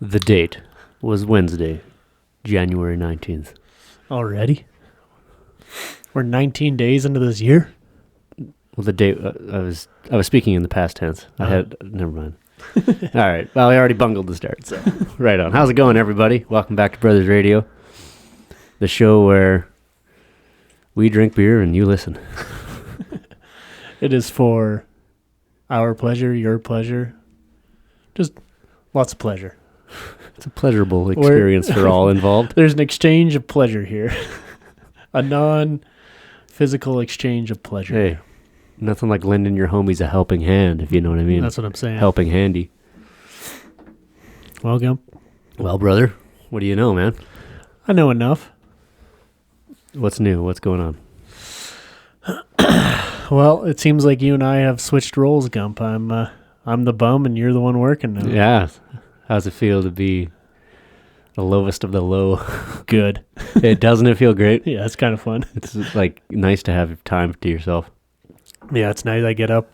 The date was Wednesday, January 19th. Already? We're 19 days into this year? Well, the date, I was speaking in the past tense. Never mind. All right. Well, I already bungled the start, so right on. How's it going, everybody? Welcome back to Brothers Radio, the show where we drink beer and you listen. It is for our pleasure, your pleasure, just lots of pleasure. It's a pleasurable experience for all involved. There's an exchange of pleasure here. A non-physical exchange of pleasure. Hey, nothing like lending your homies a helping hand, if you know what I mean. That's what I'm saying. Helping handy. Welcome. Well, brother, what do you know, man? I know enough. What's new? What's going on? Well, it seems like you and I have switched roles, Gump. I'm the bum and you're the one working now. Yeah. How's it feel to be the lowest of the low? Good. Doesn't it feel great? Yeah, it's kind of fun. It's like nice to have time to yourself. Yeah, it's nice. I get up,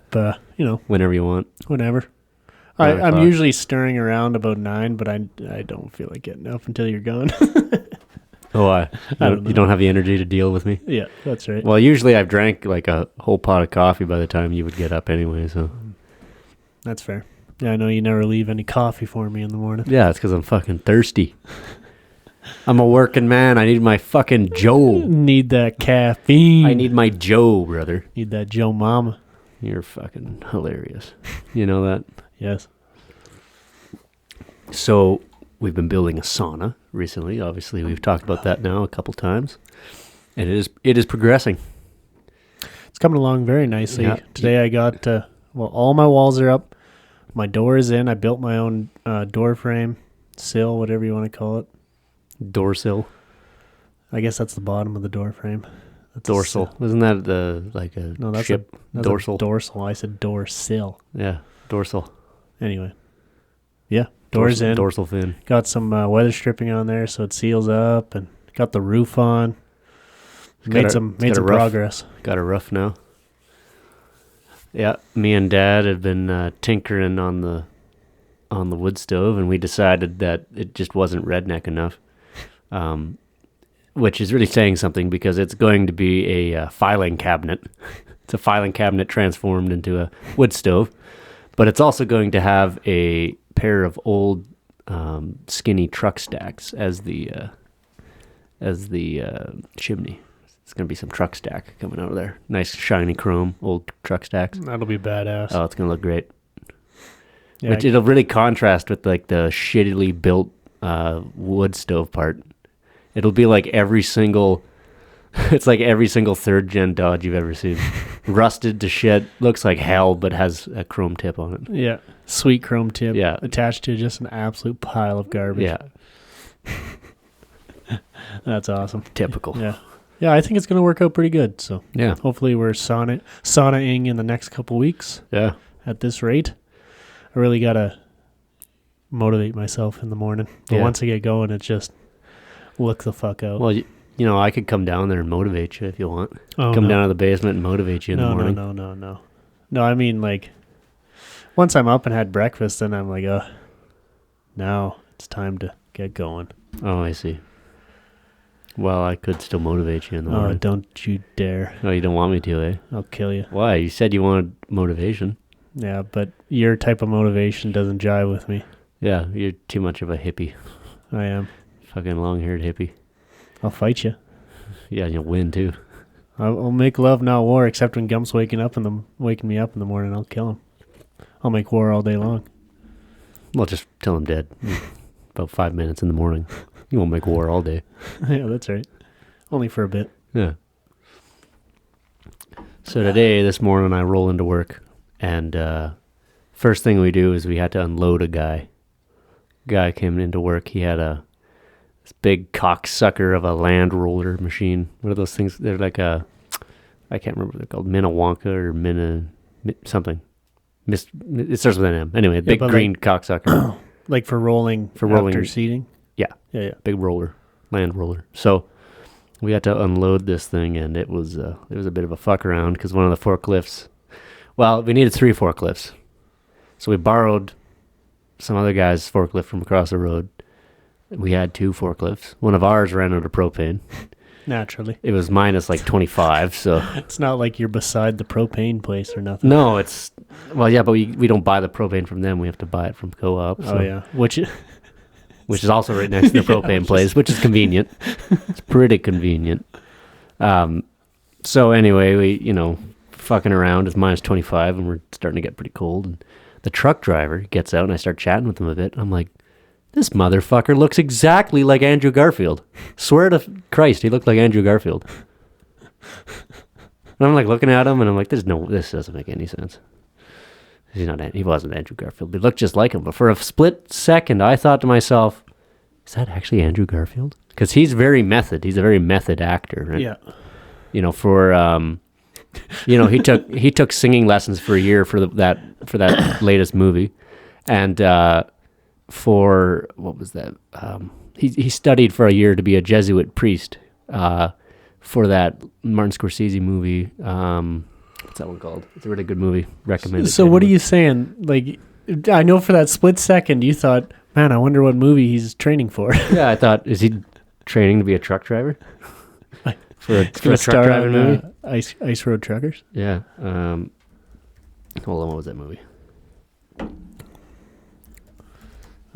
whenever you want. Whenever. I'm usually stirring around about 9, but I don't feel like getting up until you're gone. Oh, I don't know. You don't have the energy to deal with me? Yeah, that's right. Well, usually I've drank like a whole pot of coffee by the time you would get up anyway, so. That's fair. Yeah, I know you never leave any coffee for me in the morning. Yeah, it's because I'm fucking thirsty. I'm a working man. I need my fucking Joe. Need that caffeine. I need my Joe, brother. Need that Joe mama. You're fucking hilarious. You know that? Yes. So we've been building a sauna recently. Obviously, we've talked about that now a couple times. And it is progressing. It's coming along very nicely. Yeah. Today I got, all my walls are up. My door is in. I built my own door frame, sill, whatever you want to call it. Door sill. I guess that's the bottom of the door frame. That's dorsal. Isn't that a ship? Dorsal. Dorsal. I said door sill. Yeah, dorsal. Anyway. Yeah, door's in. Dorsal fin. Got some weather stripping on there so it seals up, and got the roof on. Made some progress. Got a roof now. Yeah, me and Dad have been tinkering on the wood stove, and we decided that it just wasn't redneck enough, which is really saying something because it's going to be a filing cabinet. It's a filing cabinet transformed into a wood stove, but it's also going to have a pair of old skinny truck stacks as the chimney. It's going to be some truck stack coming out of there. Nice shiny chrome, old truck stacks. That'll be badass. Oh, it's going to look great. Yeah, Which it'll really contrast with like the shittily built wood stove part. It'll be like every single third gen Dodge you've ever seen. Rusted to shit, looks like hell, but has a chrome tip on it. Yeah, sweet chrome tip. Yeah. Attached to just an absolute pile of garbage. Yeah. That's awesome. Typical. Yeah. Yeah, I think it's going to work out pretty good. So yeah, hopefully we're saunaing in the next couple weeks. Yeah. At this rate, I really got to motivate myself in the morning. But once I get going, it's just look the fuck out. Well, you know, I could come down there and motivate you if you want. Come down to the basement and motivate you in the morning. No. No, I mean, like, once I'm up and had breakfast, then I'm like, now it's time to get going. Oh, I see. Well, I could still motivate you in the morning. Oh, don't you dare. Oh, you don't want me to, eh? I'll kill you. Why? You said you wanted motivation. Yeah, but your type of motivation doesn't jive with me. Yeah, you're too much of a hippie. I am. Fucking long-haired hippie. I'll fight you. Yeah, you'll win, too. I'll make love, not war, except when Gump's waking me up in the morning, I'll kill him. I'll make war all day long. Well, just tell him dead. About 5 minutes in the morning. You won't make war all day. Yeah, that's right. Only for a bit. Yeah. So this morning, I roll into work, and first thing we do is we had to unload a guy. Guy came into work. He had this big cocksucker of a land roller machine. What are those things? They're like I can't remember what they're called. Minnewanka or something. It starts with an M. Anyway, big green cocksucker. Like for rolling after seating? Yeah. Big roller, land roller. So we had to unload this thing, and it was a bit of a fuck around because one of the forklifts. Well, we needed 3 forklifts, so we borrowed some other guy's forklift from across the road. We had 2 forklifts. One of ours ran out of propane. Naturally. It was minus like 25, so... It's not like you're beside the propane place or nothing. No, it's... Well, yeah, but we don't buy the propane from them. We have to buy it from Co-op. So. Oh, yeah. Which is also right next to the propane place, which is convenient. It's pretty convenient. So anyway, we, fucking around. It's minus 25, and we're starting to get pretty cold. And the truck driver gets out, and I start chatting with him a bit. I'm like... This motherfucker looks exactly like Andrew Garfield. Swear to Christ, he looked like Andrew Garfield. And I'm like looking at him, and I'm like, this doesn't make any sense. He wasn't Andrew Garfield. He looked just like him. But for a split second, I thought to myself, is that actually Andrew Garfield? Because he's very method. He's a very method actor. Right? Yeah. He took singing lessons for a year for that latest movie, and. For what was that? He studied for a year to be a Jesuit priest for that Martin Scorsese movie. What's that one called? It's a really good movie. Recommended. So what are you saying? Like, I know for that split second you thought, man, I wonder what movie he's training for. Yeah, I thought, is he training to be a truck driver? for a truck driving movie? Ice Road Truckers? Yeah. Hold on, what was that movie?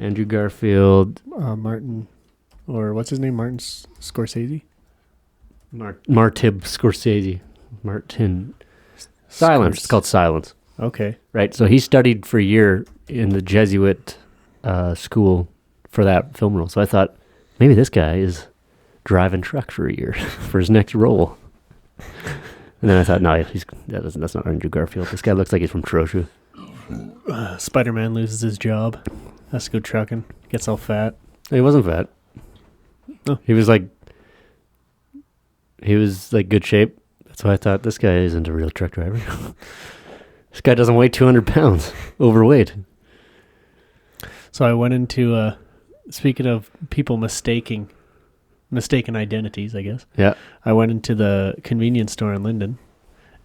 Andrew Garfield. Martin, or what's his name? Martin Scorsese? Martib Scorsese. Martin. Silence. It's called Silence. Okay. Right. So he studied for a year in the Jesuit school for that film role. So I thought, maybe this guy is driving truck for a year for his next role. And then I thought, no, that's not Andrew Garfield. This guy looks like he's from Troshu. Spider-Man loses his job. Has to go trucking. Gets all fat. He wasn't fat. Oh. He was good shape. That's why I thought this guy isn't a real truck driver. This guy doesn't weigh 200 pounds. Overweight. So I went into, speaking of people mistaken identities, I guess. Yeah. I went into the convenience store in Linden,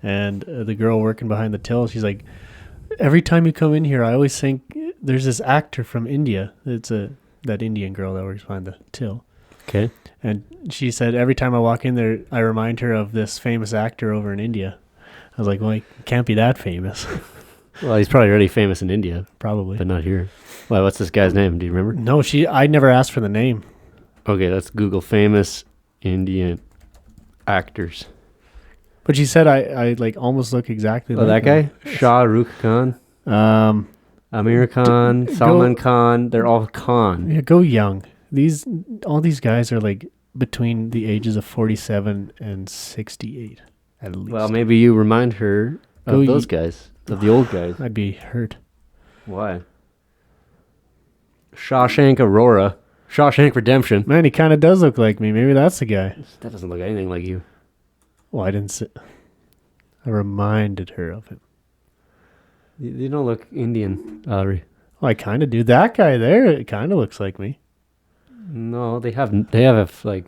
and the girl working behind the till, she's like, every time you come in here, I always think there's this actor from India. It's that Indian girl that works behind the till. Okay. And she said, every time I walk in there, I remind her of this famous actor over in India. I was like, well, he can't be that famous. Well, he's probably already famous in India. Probably. But not here. Well, what's this guy's name? Do you remember? No, I never asked for the name. Okay, let's Google famous Indian actors. But she said I like almost look exactly like that him. guy? Shah Rukh Khan? Amir Khan, Salman Khan, they're all Khan. Yeah, go young. All these guys are like between the ages of 47 and 68 at least. Well, maybe you remind her of those guys, of the old guys. I'd be hurt. Why? Shawshank Redemption. Man, he kind of does look like me. Maybe that's the guy. That doesn't look anything like you. Well, I reminded her of him. You don't look Indian, Ari. Well, I kind of do. That guy there, it kind of looks like me. No, they have like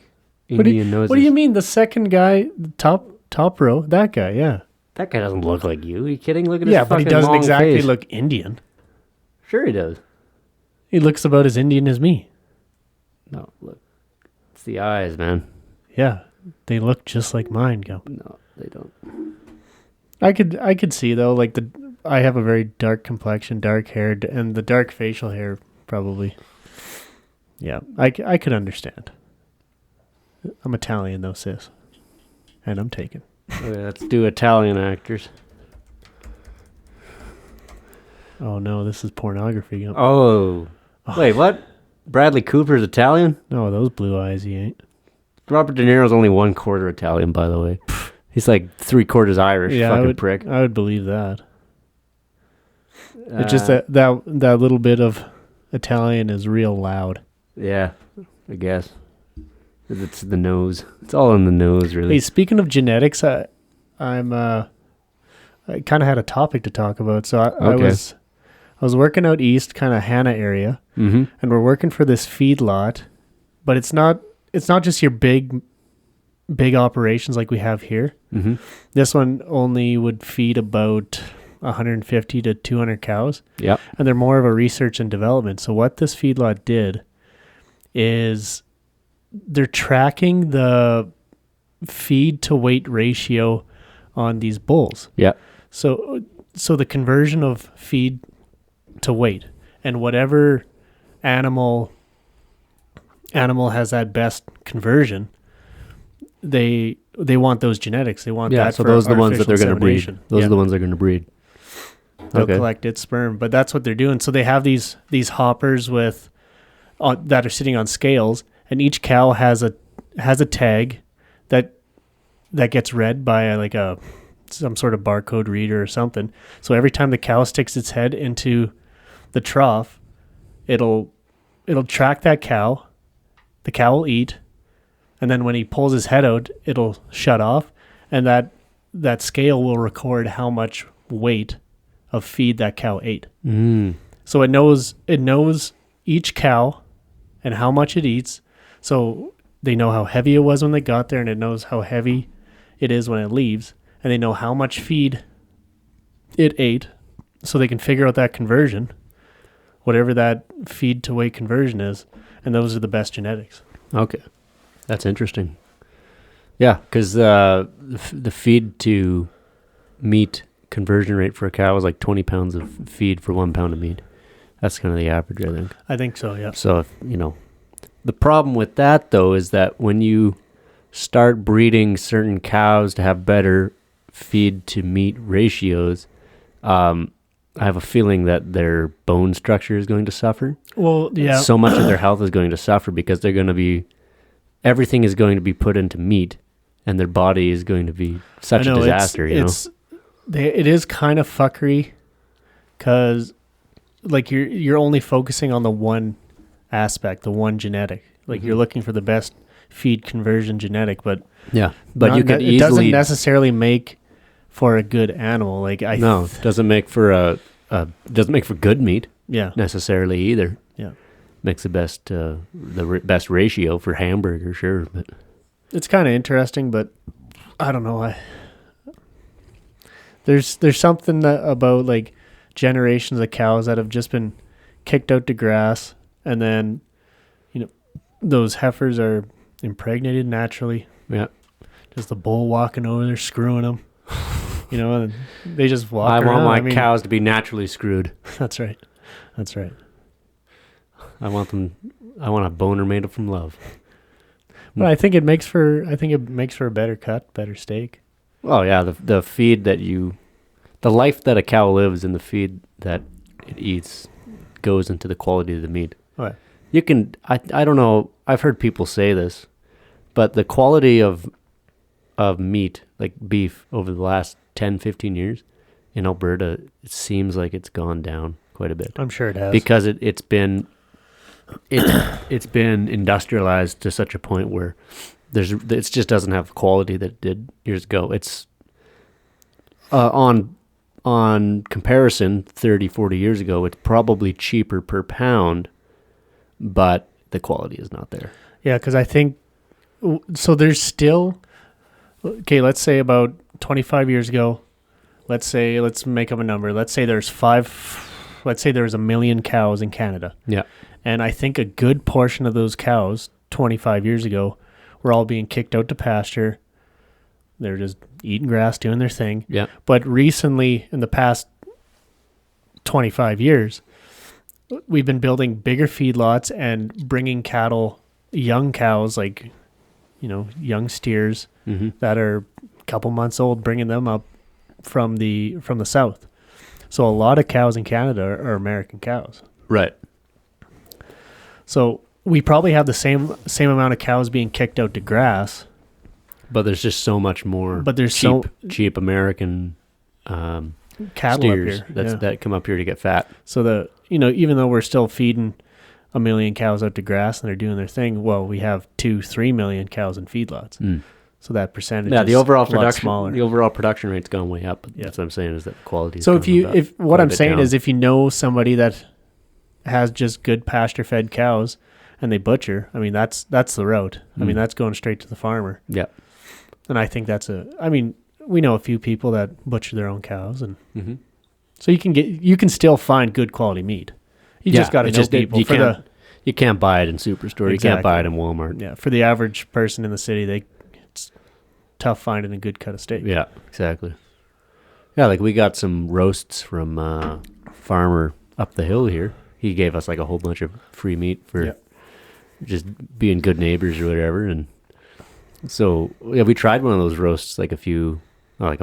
Indian noses. What do you mean? The second guy, the top row, that guy, yeah. That guy doesn't look like you. Are you kidding? Look at his fucking but he doesn't long exactly face. Look Indian. Sure he does. He looks about as Indian as me. No, look. It's the eyes, man. Yeah, they look just like mine, Go. No, they don't. I could see though, like I have a very dark complexion, dark hair, and the dark facial hair probably. Yeah, I could understand. I'm Italian though, sis, and I'm taken. Okay, let's do Italian actors. Oh no, this is pornography. Oh. Wait, what? Bradley Cooper's Italian? No, those blue eyes he ain't. Robert De Niro's only 1/4 Italian, by the way. He's like 3/4 Irish. Yeah, fucking prick. I would believe that. It's just that little bit of Italian is real loud. Yeah, I guess. It's the nose. It's all in the nose, really. Hey, speaking of genetics, I kind of had a topic to talk about. So I was working out east, kind of Hannah area, mm-hmm. and we're working for this feedlot, but it's not just your big operations like we have here. Mm-hmm. This one only would feed about 150 to 200 cows. Yep. And they're more of a research and development. So what this feedlot did is they're tracking the feed to weight ratio on these bulls. Yeah. So the conversion of feed to weight, and whatever animal has that best conversion, they want those genetics. They want that. So for those are the ones that they're going to breed. insemination. Those are the ones they're going to breed. They'll collect its sperm, but that's what they're doing. So they have these hoppers with that are sitting on scales, and each cow has a tag that gets read by some sort of barcode reader or something. So every time the cow sticks its head into the trough, it'll track that cow. The cow will eat, and then when he pulls his head out, it'll shut off, and that scale will record how much weight of feed that cow ate. So it knows each cow and how much it eats. So they know how heavy it was when they got there, and it knows how heavy it is when it leaves, and they know how much feed it ate, so they can figure out that conversion, whatever that feed to weight conversion is, and those are the best genetics. Okay. That's interesting. Yeah, because the feed to meat conversion rate for a cow is like 20 pounds of feed for 1 pound of meat. That's kind of the average, I think. I think so, yeah. So, the problem with that, though, is that when you start breeding certain cows to have better feed to meat ratios, I have a feeling that their bone structure is going to suffer. Well, yeah. So much of their health is going to suffer because everything is going to be put into meat, and their body is going to be such a disaster, It is kind of fuckery, because like you're only focusing on the one aspect, the one genetic. Like you're looking for the best feed conversion genetic, but you could easily, it doesn't necessarily make for a good animal. Like it doesn't make for doesn't make for good meat. Yeah, necessarily either. Yeah, makes the best best ratio for hamburger, sure, but it's kind of interesting. But I don't know. There's something about like generations of cows that have just been kicked out to grass, and then those heifers are impregnated naturally. Yeah, just the bull walking over there screwing them. And they just walk around. I want my cows to be naturally screwed. That's right. I want a boner made from love. But I think it makes for a better cut, better steak. Oh yeah, the feed the life that a cow lives and the feed that it eats goes into the quality of the meat. Right. You can, I don't know, I've heard people say this, but the quality of meat, like beef, over the last 10, 15 years in Alberta, it seems like it's gone down quite a bit. I'm sure it has. Because it's been industrialized to such a point where it just doesn't have the quality that it did years ago. It's on comparison, 30, 40 years ago, it's probably cheaper per pound, but the quality is not there. Yeah, because I think, so there's still, okay, let's say about 25 years ago, let's make up a number. Let's say there's 1 million cows in Canada. Yeah. And I think a good portion of those cows 25 years ago were all being kicked out to pasture. They're just eating grass, doing their thing. Yeah. But recently, in the past 25 years, we've been building bigger feedlots and bringing young cows, like, young steers that are a couple months old, bringing them up from the south. So a lot of cows in Canada are American cows. Right. So we probably have the same amount of cows being kicked out to grass. But there's just so much more. But there's cheap American cattle steers up here that come up here to get fat. So even though we're still feeding 1 million cows out to grass and they're doing their thing, well, we have 2-3 million cows in feedlots. So that percentage is the overall production smaller. The overall production rate's gone way up. That's what I'm saying, is that the quality. So if what I'm saying is, if you know somebody that has just good pasture fed cows and they butcher, I mean, that's the route. I mean, that's going straight to the farmer. Yeah. And I think we know a few people that butcher their own cows, and so you can still find good quality meat. You just got to know people. You can't buy it in Superstore. Exactly. You can't buy it in Walmart. Yeah, for the average person in the city, it's tough finding a good cut of steak. Yeah, exactly. Yeah, like we got some roasts from farmer up the hill here. He gave us like a whole bunch of free meat for just being good neighbors or whatever. And so we tried one of those roasts like a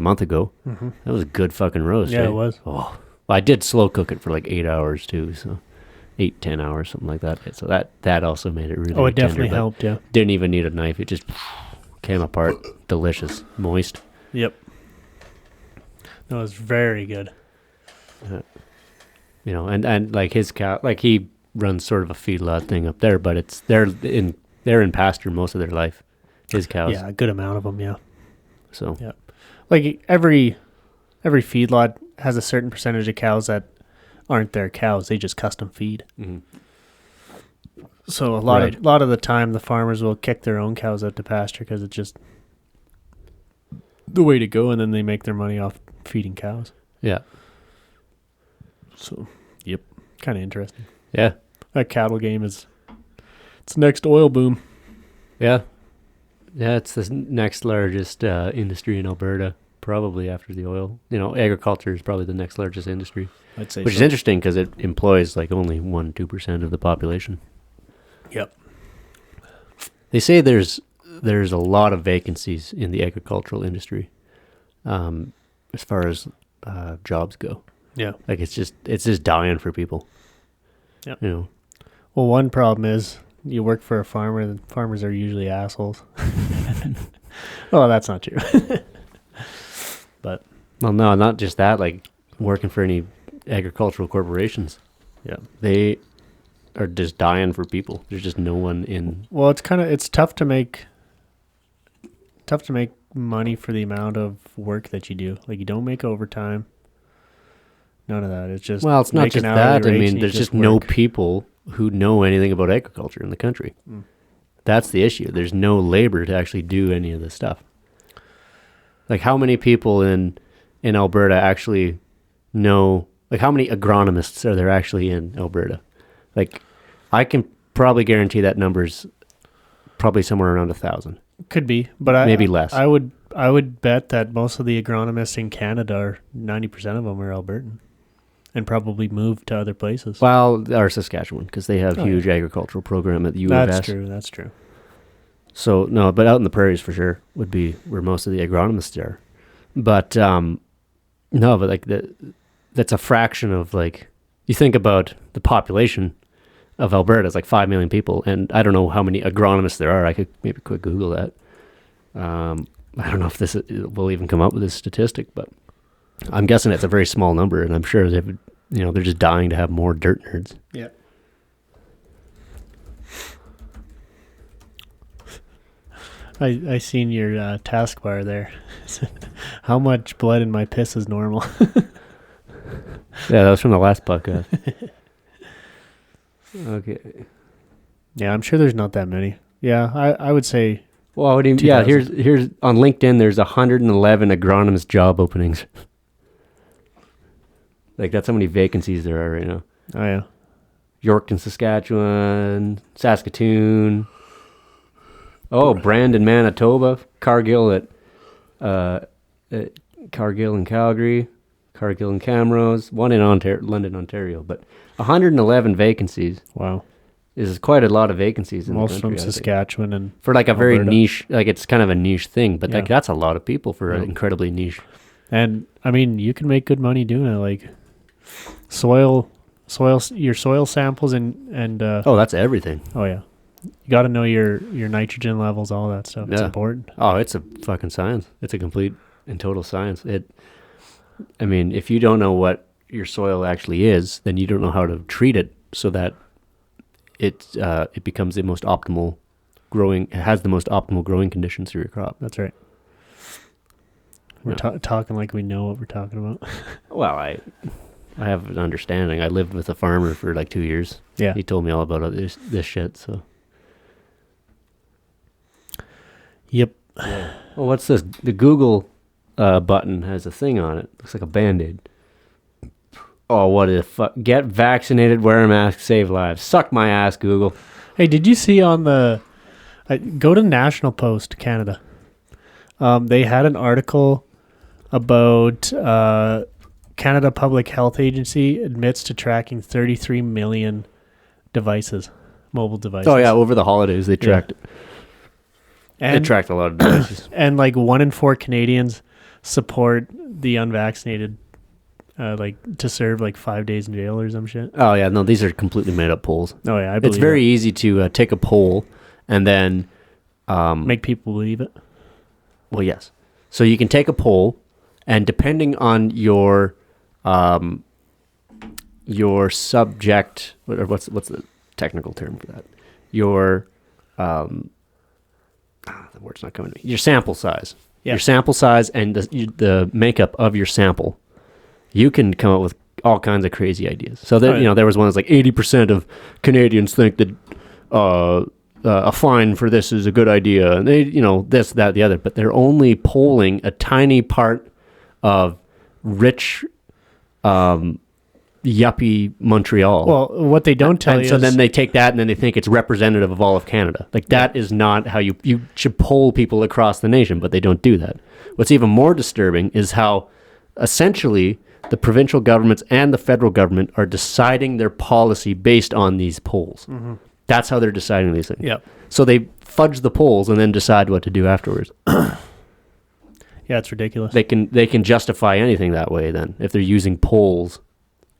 month ago. Mm-hmm. That was a good fucking roast. Yeah, it was. Oh, I did slow cook it for like 8 hours too, so 8-10 hours, something like that. So that also made it really. Oh, it definitely helped. Yeah, didn't even need a knife. It just came apart, delicious, moist. Yep. That was very good. And like his cow, like he runs sort of a feedlot thing up there, but they're in pasture most of their life. His cows. Yeah, a good amount of them. Yeah. So. Yeah. Like every feedlot has a certain percentage of cows that aren't their cows. They just custom feed. Mm-hmm. So a lot of the time, the farmers will kick their own cows out to pasture because it's just the way to go, and then they make their money off feeding cows. Yeah. So, yep, kind of interesting. Yeah, that cattle game it's the next oil boom. Yeah, it's the next largest industry in Alberta, probably after the oil. Agriculture is probably the next largest industry. I'd say, which is interesting because it employs like only 1-2% of the population. Yep. They say there's a lot of vacancies in the agricultural industry, as far as jobs go. Yeah. Like it's just dying for people. Yeah. Well, one problem is you work for a farmer, and farmers are usually assholes. Well, that's not true. But well, no, not just that. Like working for any agricultural corporations. Yeah. They are just dying for people. There's just no one in. Well, it's tough to make money for the amount of work that you do. Like you don't make overtime. None of that. It's just it's not just that. I mean, there's just no people who know anything about agriculture in the country. Mm. That's the issue. There's no labor to actually do any of this stuff. Like how many people in Alberta actually know? Like how many agronomists are there actually in Alberta? Like I can probably guarantee that number's probably somewhere around 1,000. Could be, but maybe less. I would bet that most of the agronomists in Canada are 90% of them are Albertan, and probably moved to other places. Well, or Saskatchewan, because they have huge agricultural program at the U of S. That's true. So no, but out in the prairies for sure would be where most of the agronomists are. But no, but like that's a fraction of like you think about the population of Alberta is like 5 million people, and I don't know how many agronomists there are. I could maybe quick Google that. I don't know if this will even come up with this statistic, but I'm guessing it's a very small number, and I'm sure they're just dying to have more dirt nerds. Yeah. I seen your taskbar there. How much blood in my piss is normal? Yeah, that was from the last podcast. Okay. Yeah, I'm sure there's not that many. Yeah, I would say. Well, here's on LinkedIn. There's 111 agronomist job openings. Like that's how many vacancies there are right now. Oh yeah. Yorkton, Saskatchewan, Saskatoon. Oh, Brandon, Manitoba, Cargill at Cargill and Calgary, Cargill and Camrose, one in London, Ontario, but 111 vacancies. Wow. Is quite a lot of vacancies in most the country. Most from Saskatchewan and for like a Alberta. Very niche, like it's kind of a niche thing, but like that's a lot of people for an incredibly niche. And I mean, you can make good money doing it. Like your soil samples and oh, that's everything. Oh yeah, you got to know your nitrogen levels, all that stuff. It's important. Oh, it's a fucking science. It's a complete and total science. I mean, if you don't know what your soil actually is, then you don't know how to treat it so that it becomes the most optimal growing. It has the most optimal growing conditions for your crop. That's right. We're talking like we know what we're talking about. Well, I have an understanding. I lived with a farmer for like 2 years. Yeah. He told me all about this shit, so. Yep. Yeah. Well, what's this? The Google button has a thing on it. Looks like a Band-Aid. Oh, what the fuck? Get vaccinated, wear a mask, save lives. Suck my ass, Google. Hey, did you see on the... go to National Post, Canada. They had an article about Canada Public Health Agency admits to tracking 33 million devices, mobile devices. Oh, yeah, over the holidays they tracked it. They tracked a lot of devices. And like 1 in 4 Canadians support the unvaccinated to serve like 5 days in jail or some shit. Oh, yeah, no, these are completely made up polls. Oh, yeah, I believe it's very easy to take a poll and then... make people believe it. Well, yes. So you can take a poll, and depending on your subject, or what's the technical term for that? Your the word's not coming to me. Your sample size. Yeah. Your sample size and the makeup of your sample. You can come up with all kinds of crazy ideas. So that there was one that's like 80% of Canadians think that a fine for this is a good idea, and they, this, that, the other, but they're only polling a tiny part of rich, yuppie Montreal. Well, what they don't tell you so then they take that and then they think it's representative of all of Canada. Like, that is not how you should poll people across the nation, but they don't do that. What's even more disturbing is how essentially the provincial governments and the federal government are deciding their policy based on these polls. Mm-hmm. That's how they're deciding these things. Yep. So they fudge the polls and then decide what to do afterwards. Yeah, it's ridiculous. They can justify anything that way then, if they're using polls,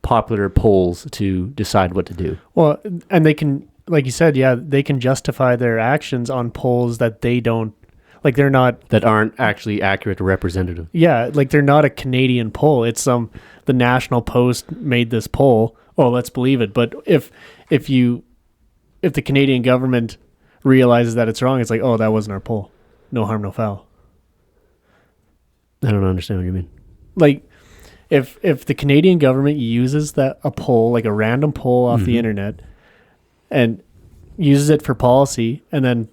popular polls, to decide what to do. Well, and they can, like you said, they can justify their actions on polls that they don't, like they're not... That aren't actually accurate or representative. Yeah, like they're not a Canadian poll. It's the National Post made this poll. Oh, let's believe it. But if the Canadian government realizes that it's wrong, it's like, oh, that wasn't our poll. No harm, no foul. I don't understand what you mean. Like, if the Canadian government uses a poll, like a random poll off the internet, and uses it for policy, and then,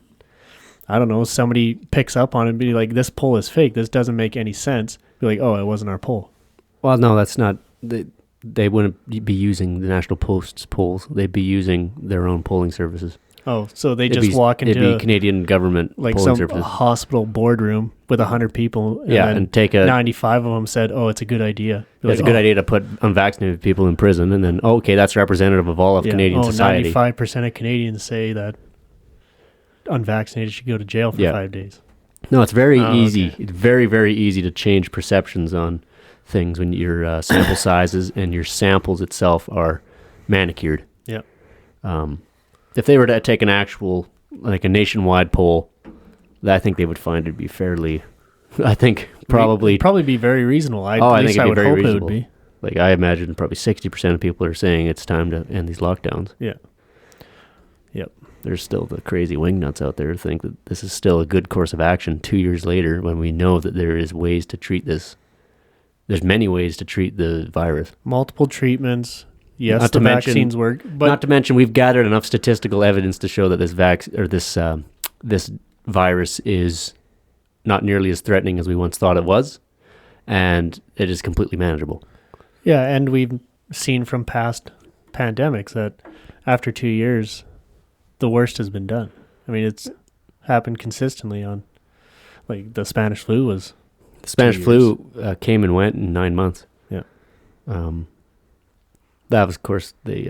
I don't know, somebody picks up on it and be like, this poll is fake, this doesn't make any sense, be like, oh, it wasn't our poll. Well, no, that's not... They wouldn't be using the National Post's polls. They'd be using their own polling services. Oh, so they just walk into... It'd be Canadian government like polling some services. Hospital boardroom with 100 people. And take 95 of them said, oh, it's a good idea. It's a good idea to put unvaccinated people in prison, and then, okay, that's representative of all of Canadian society. 95% of Canadians say that unvaccinated should go to jail for 5 days. No, it's very easy. Okay. It's very, very easy to change perceptions on things when your sample sizes and your samples itself are manicured. Yeah. If they were to take an actual, like a nationwide poll, I think they would find it be fairly, I think probably... It'd probably be very reasonable. I think it'd be very reasonable. It would be. Like, I imagine probably 60% of people are saying it's time to end these lockdowns. Yeah. Yep. There's still the crazy wingnuts out there who think that this is still a good course of action 2 years later, when we know that there is ways to treat this. There's many ways to treat the virus. Multiple treatments. Yes, the vaccines work. But not to mention, we've gathered enough statistical evidence to show that this virus is not nearly as threatening as we once thought it was, and it is completely manageable. Yeah, and we've seen from past pandemics that after 2 years, the worst has been done. I mean, it's happened consistently on, like, the Spanish flu was... The Spanish flu came and went in 9 months. Yeah. That was, of course, they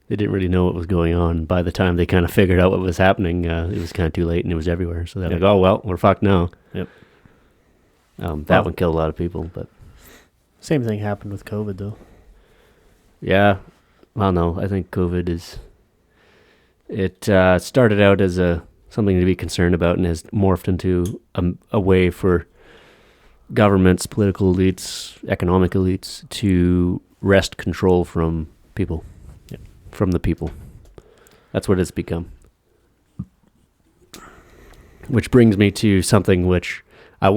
didn't really know what was going on. By the time they kind of figured out what was happening, it was kind of too late and it was everywhere. So they're like, oh, well, we're fucked now. Yep. That one killed a lot of people, but... Same thing happened with COVID, though. Yeah. Well, no, I think COVID is... It started out as something to be concerned about and has morphed into a way for governments, political elites, economic elites to wrest control from people, from the people. That's what it's become. Which brings me to something which I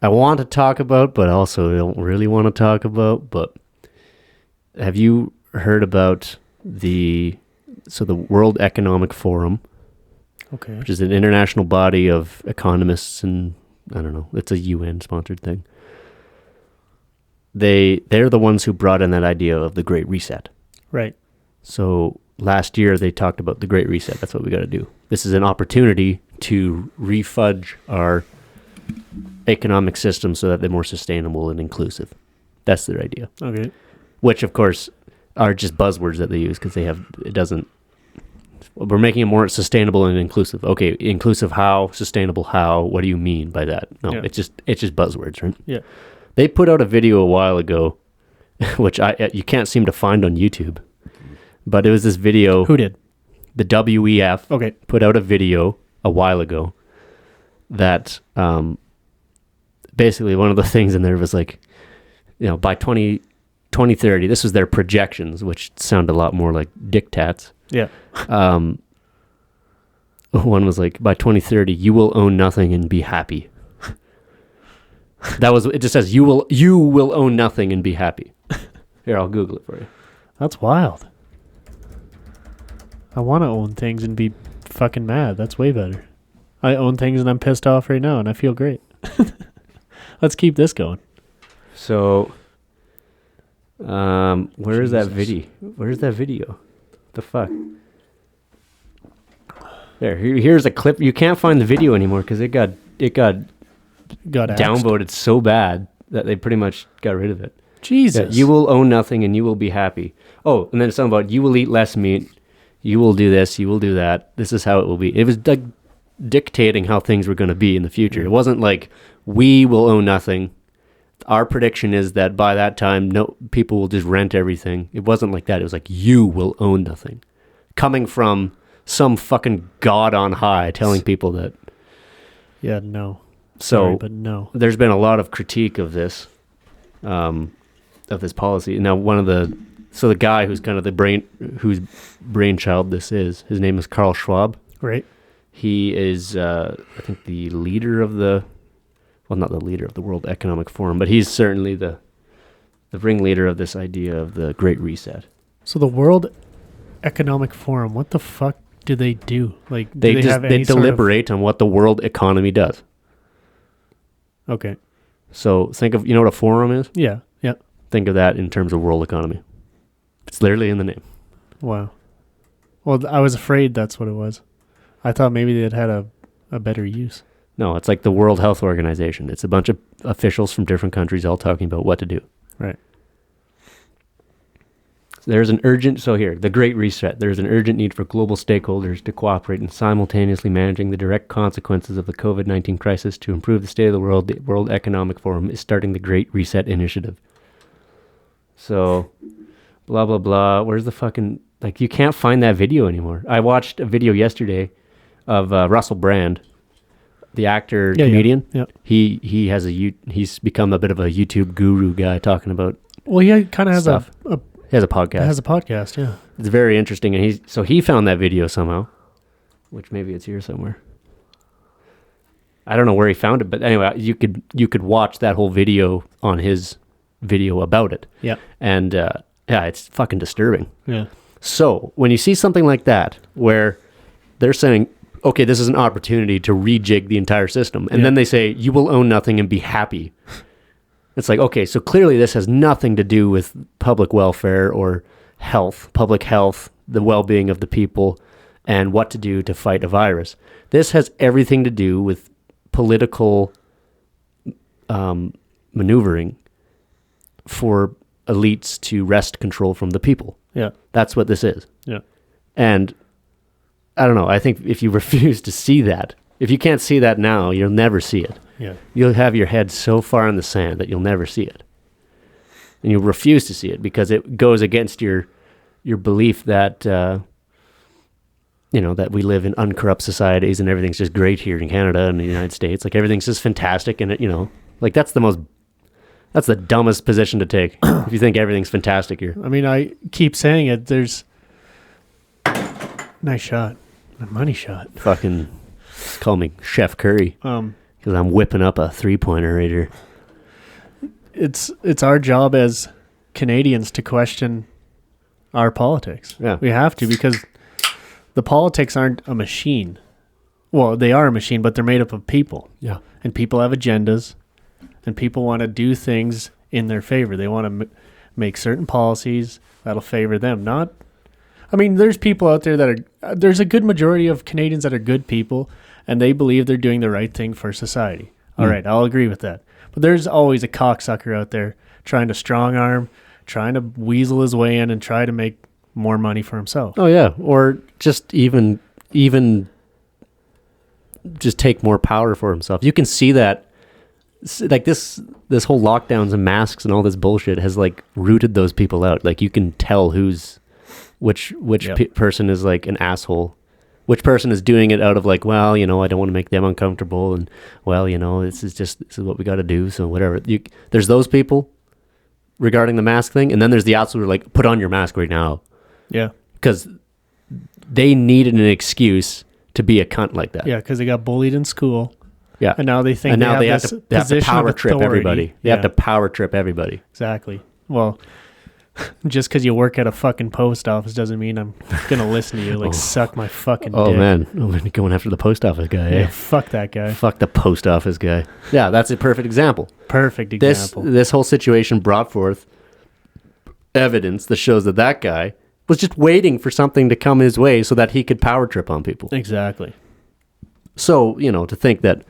I want to talk about, but also don't really want to talk about. But have you heard about the World Economic Forum? Okay. Which is an international body of economists, and I don't know, it's a UN sponsored thing. They're the ones who brought in that idea of the Great Reset. Right. So last year they talked about the Great Reset. That's what we got to do. This is an opportunity to refudge our economic system so that they're more sustainable and inclusive. That's their idea. Okay. Which, of course, are just buzzwords that they use because we're making it more sustainable and inclusive. Okay, inclusive how? Sustainable how? What do you mean by that? No, it's just buzzwords, right? Yeah. They put out a video a while ago, which you can't seem to find on YouTube, but it was this video. Who did? The WEF put out a video a while ago that basically one of the things in there was like, by 2030, this was their projections, which sound a lot more like diktats. Yeah. One was like, by 2030, you will own nothing and be happy. It just says you will own nothing and be happy. Here, I'll Google it for you. That's wild. I want to own things and be fucking mad. That's way better. I own things and I'm pissed off right now and I feel great. Let's keep this going. So, where is that video? Where's that video? The fuck? Here's a clip. You can't find the video anymore because it got downvoted so bad that they pretty much got rid of it. Jesus. Yeah, you will own nothing and you will be happy. Oh, and then it's something about you will eat less meat. You will do this. You will do that. This is how it will be. It was dictating how things were going to be in the future. It wasn't like we will own nothing. Our prediction is that by that time, no people will just rent everything. It wasn't like that. It was like you will own nothing. Coming from some fucking God on high telling people that. Yeah, no. So, but no. There's been a lot of critique of this policy. Now, the guy who's kind of whose brainchild this is, his name is Carl Schwab. Right. He is, I think, the leader of not the leader of the World Economic Forum, but he's certainly the ringleader of this idea of the Great Reset. So the World Economic Forum, what the fuck do they do? Like, they deliberate on what the world economy does. Okay. So think of, what a forum is? Yeah. Yeah. Think of that in terms of world economy. It's literally in the name. Wow. Well, I was afraid that's what it was. I thought maybe they'd had a better use. No, it's like the World Health Organization. It's a bunch of officials from different countries all talking about what to do. Right. The Great Reset. There's an urgent need for global stakeholders to cooperate in simultaneously managing the direct consequences of the COVID-19 crisis to improve the state of the world. The World Economic Forum is starting the Great Reset Initiative. So, blah, blah, blah. Where's the fucking... Like, you can't find that video anymore. I watched a video yesterday of Russell Brand, the actor, comedian. Yeah. He's become a bit of a YouTube guru guy talking about... Well, he kind of has stuff. He has a podcast. Yeah. It's very interesting, and he found that video somehow, which maybe it's here somewhere. I don't know where he found it, but anyway, you could watch that whole video on his video about it. Yeah. And it's fucking disturbing. Yeah. So when you see something like that, where they're saying, okay, this is an opportunity to rejig the entire system, and then they say you will own nothing and be happy. It's like, okay, so clearly this has nothing to do with public welfare or public health, the well-being of the people, and what to do to fight a virus. This has everything to do with political maneuvering for elites to wrest control from the people. Yeah. That's what this is. Yeah. And I don't know, I think if you refuse to see that, if you can't see that now, you'll never see it. Yeah. You'll have your head so far in the sand that you'll never see it. And you'll refuse to see it because it goes against your belief that, that we live in uncorrupt societies and everything's just great here in Canada and the United States. Like, everything's just fantastic. And, like, that's the dumbest position to take if you think everything's fantastic here. I mean, I keep saying it. There's... Nice shot. A money shot. Fucking call me Chef Curry. Because I'm whipping up a 3-pointer right here. It's our job as Canadians to question our politics. Yeah. We have to, because the politics aren't a machine. Well, they are a machine, but they're made up of people. Yeah. And people have agendas, and people want to do things in their favor. They want to make certain policies that'll favor them. There's people out there that are, there's a good majority of Canadians that are good people, and they believe they're doing the right thing for society. All right, I'll agree with that. But there's always a cocksucker out there trying to strong arm, trying to weasel his way in and try to make more money for himself. Oh yeah, or just even just take more power for himself. You can see that, like this whole lockdowns and masks and all this bullshit has like rooted those people out. Like you can tell which person is like an asshole. Which person is doing it out of like, well, I don't want to make them uncomfortable, and well, this is what we got to do. So whatever. There's those people regarding the mask thing, and then there's the absolute like, put on your mask right now. Yeah. Because they needed an excuse to be a cunt like that. Yeah, because they got bullied in school. Yeah. And now they think they have to power trip everybody. They have to power trip everybody. Exactly. Well, just because you work at a fucking post office doesn't mean I'm going to listen to you. Like, suck my fucking dick. Oh, man. I'm going after the post office guy. Yeah, fuck that guy. Fuck the post office guy. Yeah, that's a perfect example. Perfect example. This whole situation brought forth evidence that shows that guy was just waiting for something to come his way so that he could power trip on people. Exactly. So, to think that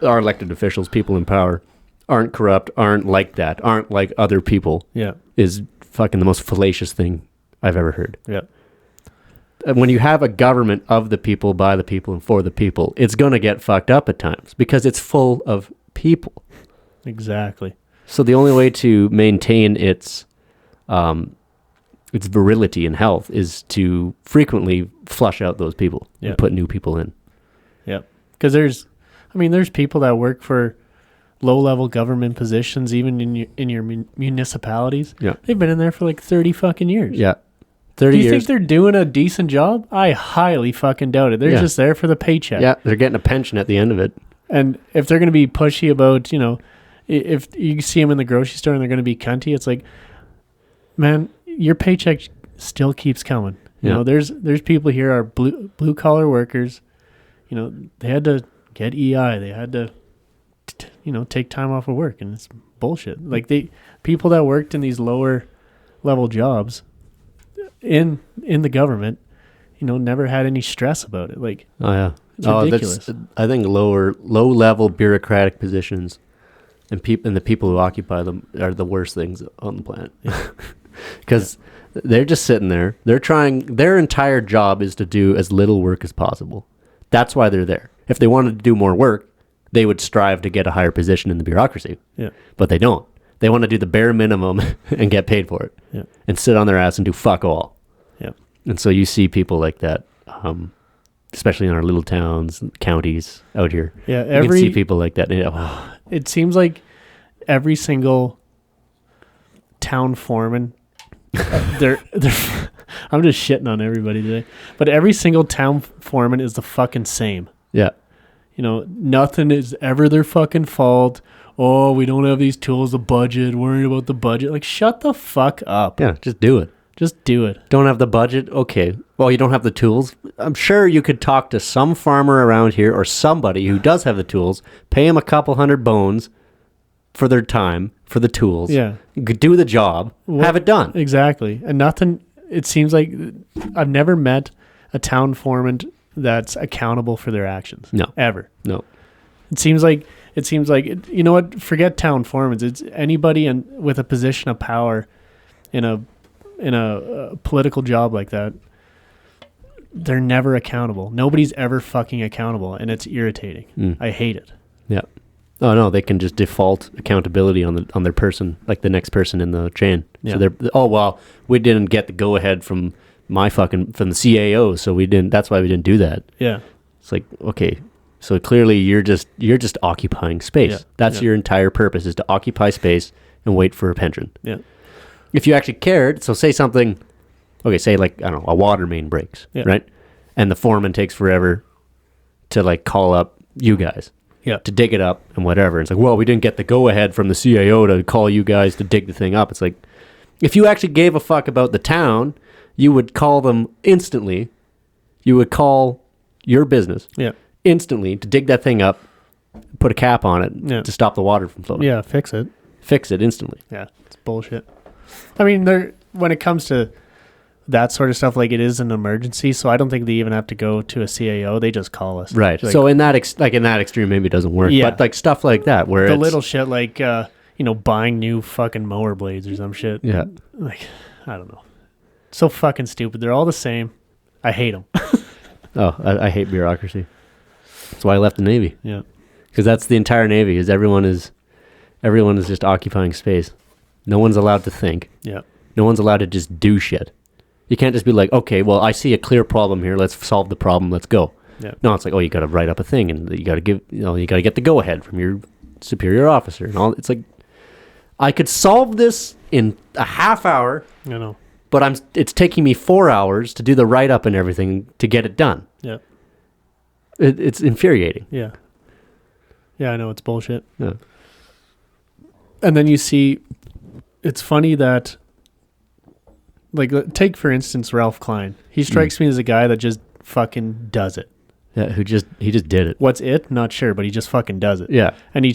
our elected officials, people in power, aren't corrupt, aren't like that, aren't like other people, is fucking the most fallacious thing I've ever heard. Yeah. And when you have a government of the people, by the people, and for the people, it's going to get fucked up at times because it's full of people. Exactly. So the only way to maintain its virility and health is to frequently flush out those people and put new people in. Yeah. Because there's people that work for low-level government positions, even in your municipalities. Yeah. They've been in there for like 30 fucking years. Yeah. 30 years. Do you think they're doing a decent job? I highly fucking doubt it. They're just there for the paycheck. Yeah, they're getting a pension at the end of it. And if they're going to be pushy about, if you see them in the grocery store and they're going to be cunty, it's like, man, your paycheck still keeps coming. You know, there's people here are blue collar workers. They had to get EI. They had to, take time off of work, and it's bullshit. Like people that worked in these lower level jobs in the government, never had any stress about it. Like, oh yeah, it's ridiculous. I think low level bureaucratic positions and the people who occupy them are the worst things on the planet. Because they're just sitting there. They're trying. Their entire job is to do as little work as possible. That's why they're there. If they wanted to do more work, they would strive to get a higher position in the bureaucracy. Yeah. But they don't. They want to do the bare minimum and get paid for it. Yeah. And sit on their ass and do fuck all. Yeah. And so you see people like that, especially in our little towns, counties out here. Yeah. You can see people like that. It seems like every single town foreman, they're I'm just shitting on everybody today, but every single town foreman is the fucking same. Yeah. Nothing is ever their fucking fault. Oh, we don't have these tools, the budget, worrying about the budget. Like, shut the fuck up. Yeah, just do it. Just do it. Don't have the budget? Okay. Well, you don't have the tools? I'm sure you could talk to some farmer around here or somebody who does have the tools, pay him a couple $100 bones for their time, for the tools. Yeah. Do the job, have it done. Exactly. And nothing, it seems like I've never met a town foreman that's accountable for their actions. No. Ever. No. It seems like you know what? Forget town foremen. It's anybody with a position of power in a political job like that. They're never accountable. Nobody's ever fucking accountable, and it's irritating. I hate it. Yeah. Oh no, they can just default accountability on their person, like the next person in the chain. Yeah. So we didn't get the go ahead from the CAO, so we didn't. That's why we didn't do that. Yeah. It's like, okay, so clearly you're just occupying space. Yeah. That's your entire purpose, is to occupy space and wait for a pension. Yeah. If you actually cared, so say something, okay, say like, I don't know, a water main breaks, right? And the foreman takes forever to like call up you guys. to dig it up and whatever. It's like, well, we didn't get the go-ahead from the CAO to call you guys to dig the thing up. It's like, if you actually gave a fuck about the town, you would call them instantly. You would call your business instantly to dig that thing up, put a cap on it to stop the water from flowing. Yeah, fix it. Fix it instantly. Yeah, it's bullshit. I mean, when it comes to that sort of stuff, like, it is an emergency, so I don't think they even have to go to a CAO. They just call us. Right. Like, so in that extreme, maybe it doesn't work. Yeah. But like stuff like that, where the little shit, like buying new fucking mower blades or some shit. Yeah. Like, I don't know. So fucking stupid. They're all the same. I hate them. I hate bureaucracy. That's why I left the Navy. Yeah. Because that's the entire Navy. Is everyone is just occupying space. No one's allowed to think. Yeah. No one's allowed to just do shit. You can't just be like, okay, well, I see a clear problem here. Let's solve the problem. Let's go. Yeah. No, it's like, oh, you got to write up a thing, and you got to get the go ahead from your superior officer, and all. It's like, I could solve this in a half hour. I know. But it's taking me 4 hours to do the write up and everything to get it done. Yeah. It's infuriating. Yeah. Yeah, I know, it's bullshit. Yeah. And then you see, it's funny that, like, take for instance Ralph Klein. He strikes me as a guy that just fucking does it. Yeah, he just did it. What's it? Not sure, but he just fucking does it. Yeah. And he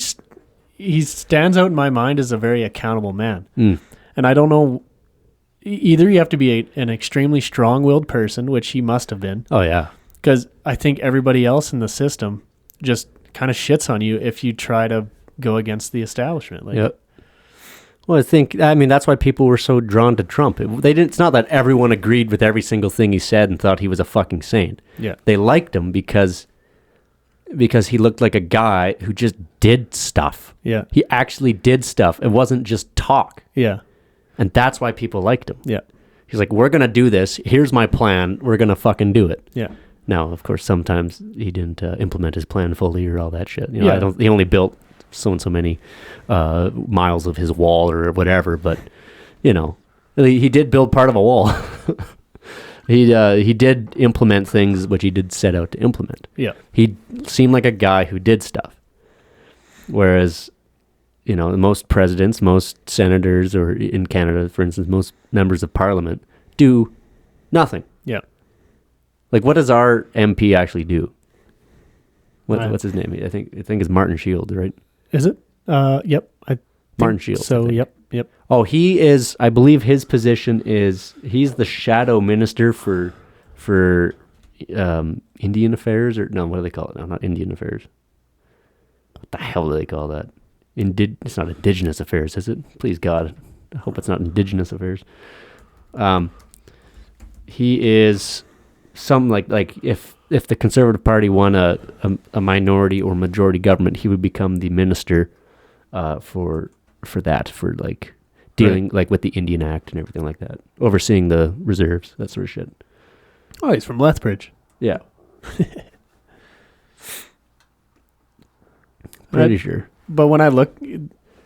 stands out in my mind as a very accountable man. Mm. And I don't know, either you have to be an extremely strong-willed person, which he must have been. Oh, yeah. Because I think everybody else in the system just kind of shits on you if you try to go against the establishment. Like, yep. Well, I mean, that's why people were so drawn to Trump. It's not that everyone agreed with every single thing he said and thought he was a fucking saint. Yeah. They liked him because he looked like a guy who just did stuff. Yeah. He actually did stuff. It wasn't just talk. Yeah. And that's why people liked him. Yeah. He's like, we're going to do this. Here's my plan. We're going to fucking do it. Yeah. Now, of course, sometimes he didn't implement his plan fully or all that shit. He only built so and so many miles of his wall or whatever, but, he did build part of a wall. He did implement things which he did set out to implement. Yeah. He seemed like a guy who did stuff. Whereas, most presidents, most senators, or in Canada, for instance, most members of parliament do nothing. Yeah. Like, what does our MP actually do? What's his name? I think it's Martin Shields, right? Is it? Yep. Martin Shields. So, yep. Oh, he is, I believe his position is, he's the shadow minister for Indian affairs, or no, what do they call it? No, not Indian affairs. What the hell do they call that? It's not Indigenous affairs, is it? Please God, I hope it's not Indigenous affairs. He is some like if the Conservative Party won a minority or majority government, he would become the minister for like dealing like with the Indian Act and everything like that, overseeing the reserves, that sort of shit. Oh, he's from Lethbridge. Yeah. Pretty sure. But when I look,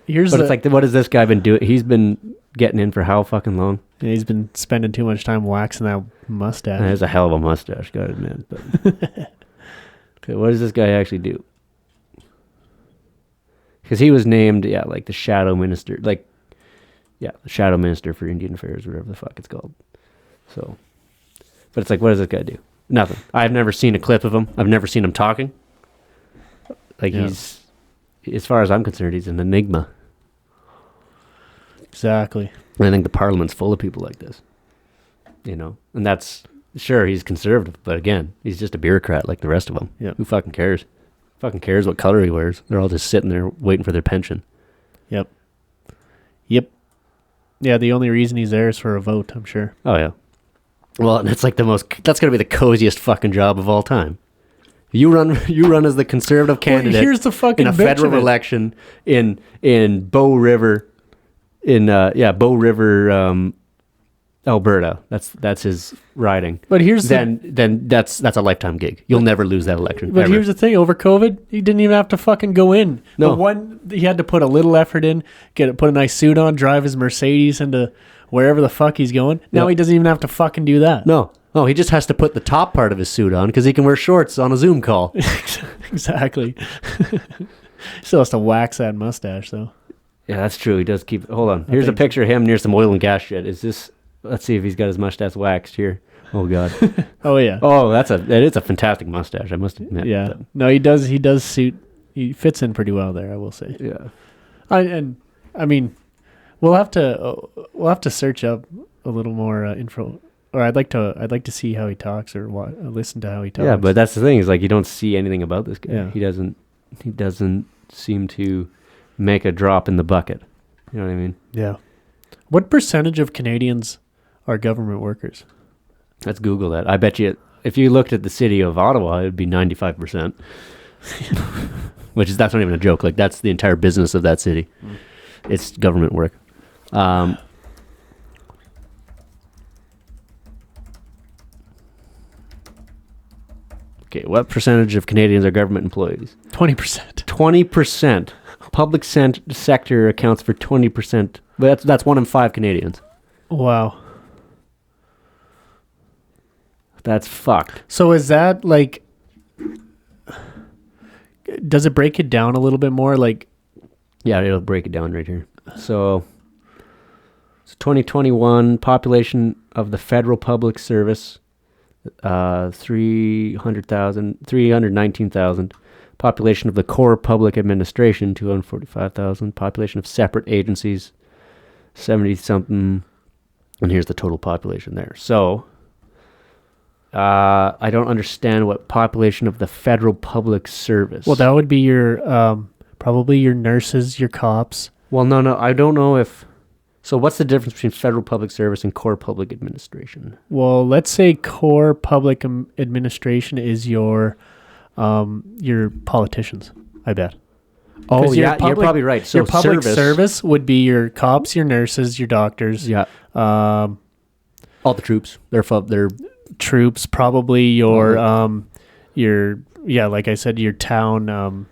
it's like, what has this guy been doing? He's been getting in for how fucking long? Yeah, he's been spending too much time waxing that mustache. That's a hell of a mustache, gotta admit. But okay, what does this guy actually do? Because he was named, like the shadow minister, the shadow minister for Indian affairs, whatever the fuck it's called. So, but it's like, what does this guy do? Nothing. I've never seen a clip of him. I've never seen him talking. Like, he's, as far as I'm concerned, he's an enigma. Exactly. And I think the parliament's full of people like this. And that's, sure, he's conservative, but again, he's just a bureaucrat like the rest of them. Yeah. Who fucking cares? Fucking cares what color he wears. They're all just sitting there waiting for their pension. Yep. Yeah, the only reason he's there is for a vote, I'm sure. Oh, yeah. Well, and it's like that's going to be the coziest fucking job of all time. You run as the conservative candidate. Well, here's the fucking in a federal election in Bow River, Bow River, Alberta. That's his riding. But here's then that's a lifetime gig. You'll never lose that election. But ever. Here's the thing: over COVID, he didn't even have to fucking go in. No, he had to put a little effort in, put a nice suit on, drive his Mercedes into wherever the fuck he's going. Now he doesn't even have to fucking do that. No. Oh, he just has to put the top part of his suit on because he can wear shorts on a Zoom call. Exactly. Still has to wax that mustache, though. Yeah, that's true. He does keep... Hold on. Here's a picture of him near some oil and gas shit. Is this... Let's see if he's got his mustache waxed here. Oh, God. Oh, yeah. Oh, that is a fantastic mustache, I must admit. Yeah. No, he does suit... He fits in pretty well there, I will say. Yeah. I mean, we'll have to search up a little more info... Or I'd like to see how he talks or listen to how he talks. Yeah, but that's the thing is like you don't see anything about this guy. Yeah. He doesn't seem to make a drop in the bucket. You know what I mean? Yeah. What percentage of Canadians are government workers? Let's Google that. I bet you if you looked at the city of Ottawa, it would be 95%. That's not even a joke. Like that's the entire business of that city. It's government work. Okay, what percentage of Canadians are government employees? 20%. 20%. Public sector accounts for 20%. But that's 1 in 5 Canadians. Wow. That's fucked. So is that like... Does it break it down a little bit more? Like... Yeah, it'll break it down right here. So 2021 population of the federal public service... 319,000. Population of the core public administration, 245,000. Population of separate agencies, 70-something. And here's the total population there. So, I don't understand what population of the federal public service. Well, that would be your, probably your nurses, your cops. Well, no, I don't know if... So what's the difference between federal public service and core public administration? Well, let's say core public administration is your politicians, I bet. Oh, yeah, you're probably right. So your public service would be your cops, your nurses, your doctors. Yeah. All the troops. They're troops, probably your like I said, your town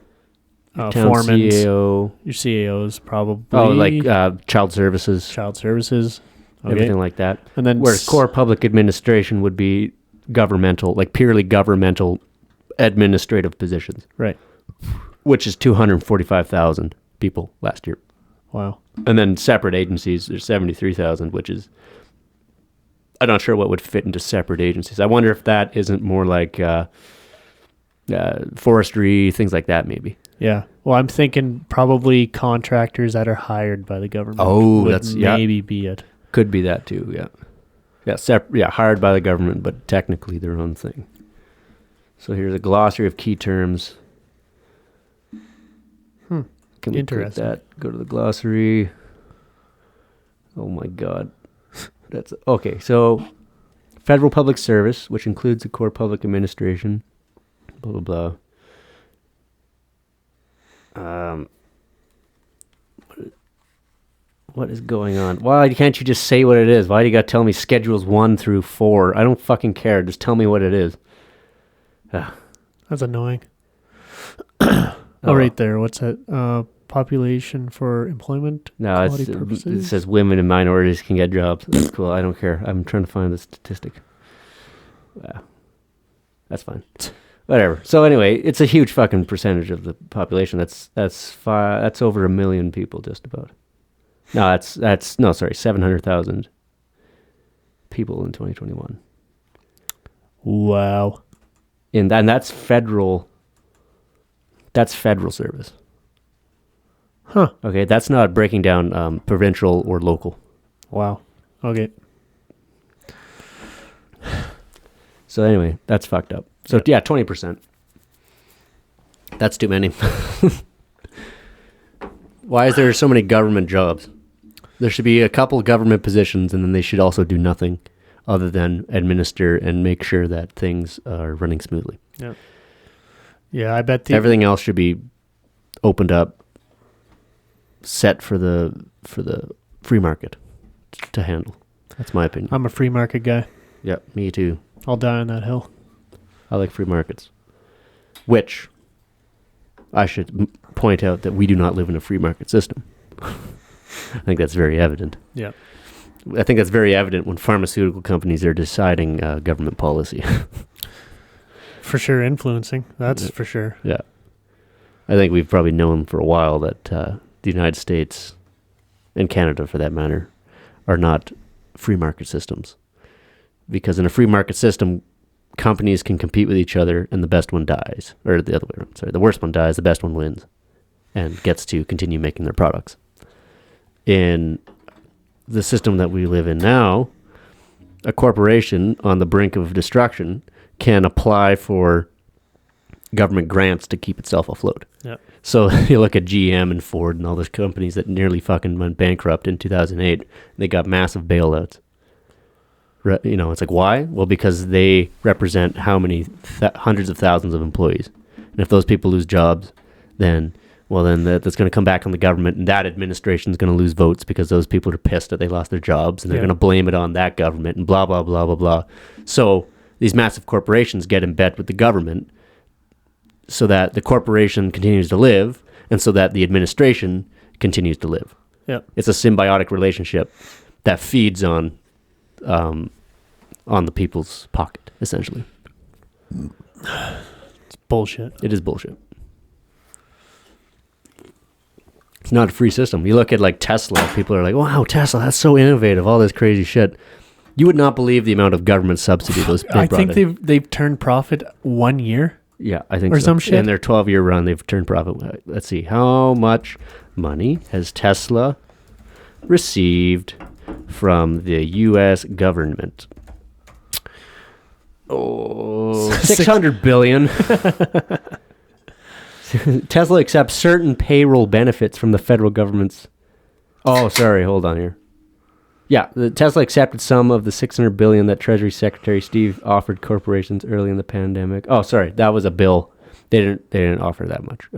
foremen, CAO. Your CAOs probably. Oh, like child services. Okay. Everything like that. And then whereas core public administration would be governmental, like purely governmental administrative positions. Right. Which is 245,000 people last year. Wow. And then separate agencies, there's 73,000, which is... I'm not sure what would fit into separate agencies. I wonder if that isn't more like forestry, things like that, maybe. Yeah. Well, I'm thinking probably contractors that are hired by the government. Oh, that's maybe be it. Could be that too. Yeah. Yeah. Hired by the government, but technically their own thing. So here's a glossary of key terms. Can we click that? Go to the glossary. Oh my God. That's okay. So federal public service, which includes the core public administration, blah, blah, blah. What is going on? Why can't you just say what it is? Why do you got to tell me schedules 1 through 4? I don't fucking care. Just tell me what it is. That's annoying. Right there. What's that? Population for employment? No, it says women and minorities can get jobs. That's cool. I don't care. I'm trying to find the statistic. Yeah, that's fine. Whatever. So anyway, it's a huge fucking percentage of the population. That's over 1 million people, just about. No, 700,000 people in 2021. Wow. And that's federal. That's federal service. Huh. Okay, that's not breaking down provincial or local. Wow. Okay. So anyway, that's fucked up. So yeah, 20%. That's too many. Why is there so many government jobs? There should be a couple government positions, and then they should also do nothing other than administer and make sure that things are running smoothly. Yeah. Yeah, I bet everything else should be opened up, set for the free market to handle. That's my opinion. I'm a free market guy. Yeah, me too. I'll die on that hill. I like free markets. Which I should point out that we do not live in a free market system. I think that's very evident. Yeah. I think that's very evident when pharmaceutical companies are deciding government policy. For sure, influencing. That's for sure. Yeah. I think we've probably known for a while that the United States, and Canada for that matter, are not free market systems. Because in a free market system, companies can compete with each other and the best one dies. Or the other way around. Sorry, the worst one dies, the best one wins and gets to continue making their products. In the system that we live in now, a corporation on the brink of destruction can apply for government grants to keep itself afloat. Yeah. So you look at GM and Ford and all those companies that nearly fucking went bankrupt in 2008. They got massive bailouts. It's like, why? Well, because they represent how many hundreds of thousands of employees. And if those people lose jobs, then that's going to come back on the government, and that administration is going to lose votes because those people are pissed that they lost their jobs, and they're going to blame it on that government, and blah, blah, blah, blah, blah. So these massive corporations get in bed with the government so that the corporation continues to live and so that the administration continues to live. Yep. It's a symbiotic relationship that feeds on the people's pocket, essentially. It's bullshit. It is bullshit. It's not a free system. You look at like Tesla, people are like, wow, Tesla, that's so innovative, all this crazy shit. You would not believe the amount of government subsidy I think they've turned profit 1 year. Yeah, I think or so. Some shit. In their 12-year run, they've turned profit. Let's see. How much money has Tesla received from the U.S. government? Oh, $600 billion. Tesla accepts certain payroll benefits from the federal government's... Oh, sorry. Hold on here. Yeah, Tesla accepted some of the $600 billion that Treasury Secretary Steve offered corporations early in the pandemic. Oh, sorry, that was a bill. They didn't offer that much.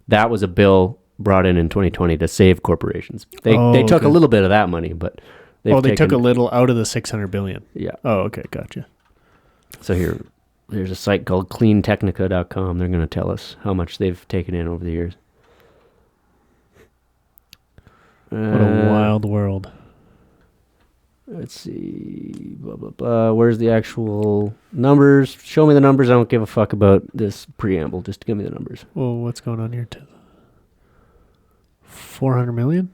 That was a bill brought in 2020 to save corporations. They took a little bit of that money, but they took a little out of the $600 billion. Yeah. Oh, okay, gotcha. So there's a site called cleantechnica.com. They're going to tell us how much they've taken in over the years. What a wild world. Let's see, blah, blah, blah. Where's the actual numbers? Show me the numbers. I don't give a fuck about this preamble. Just give me the numbers. Well, what's going on here? 400 million?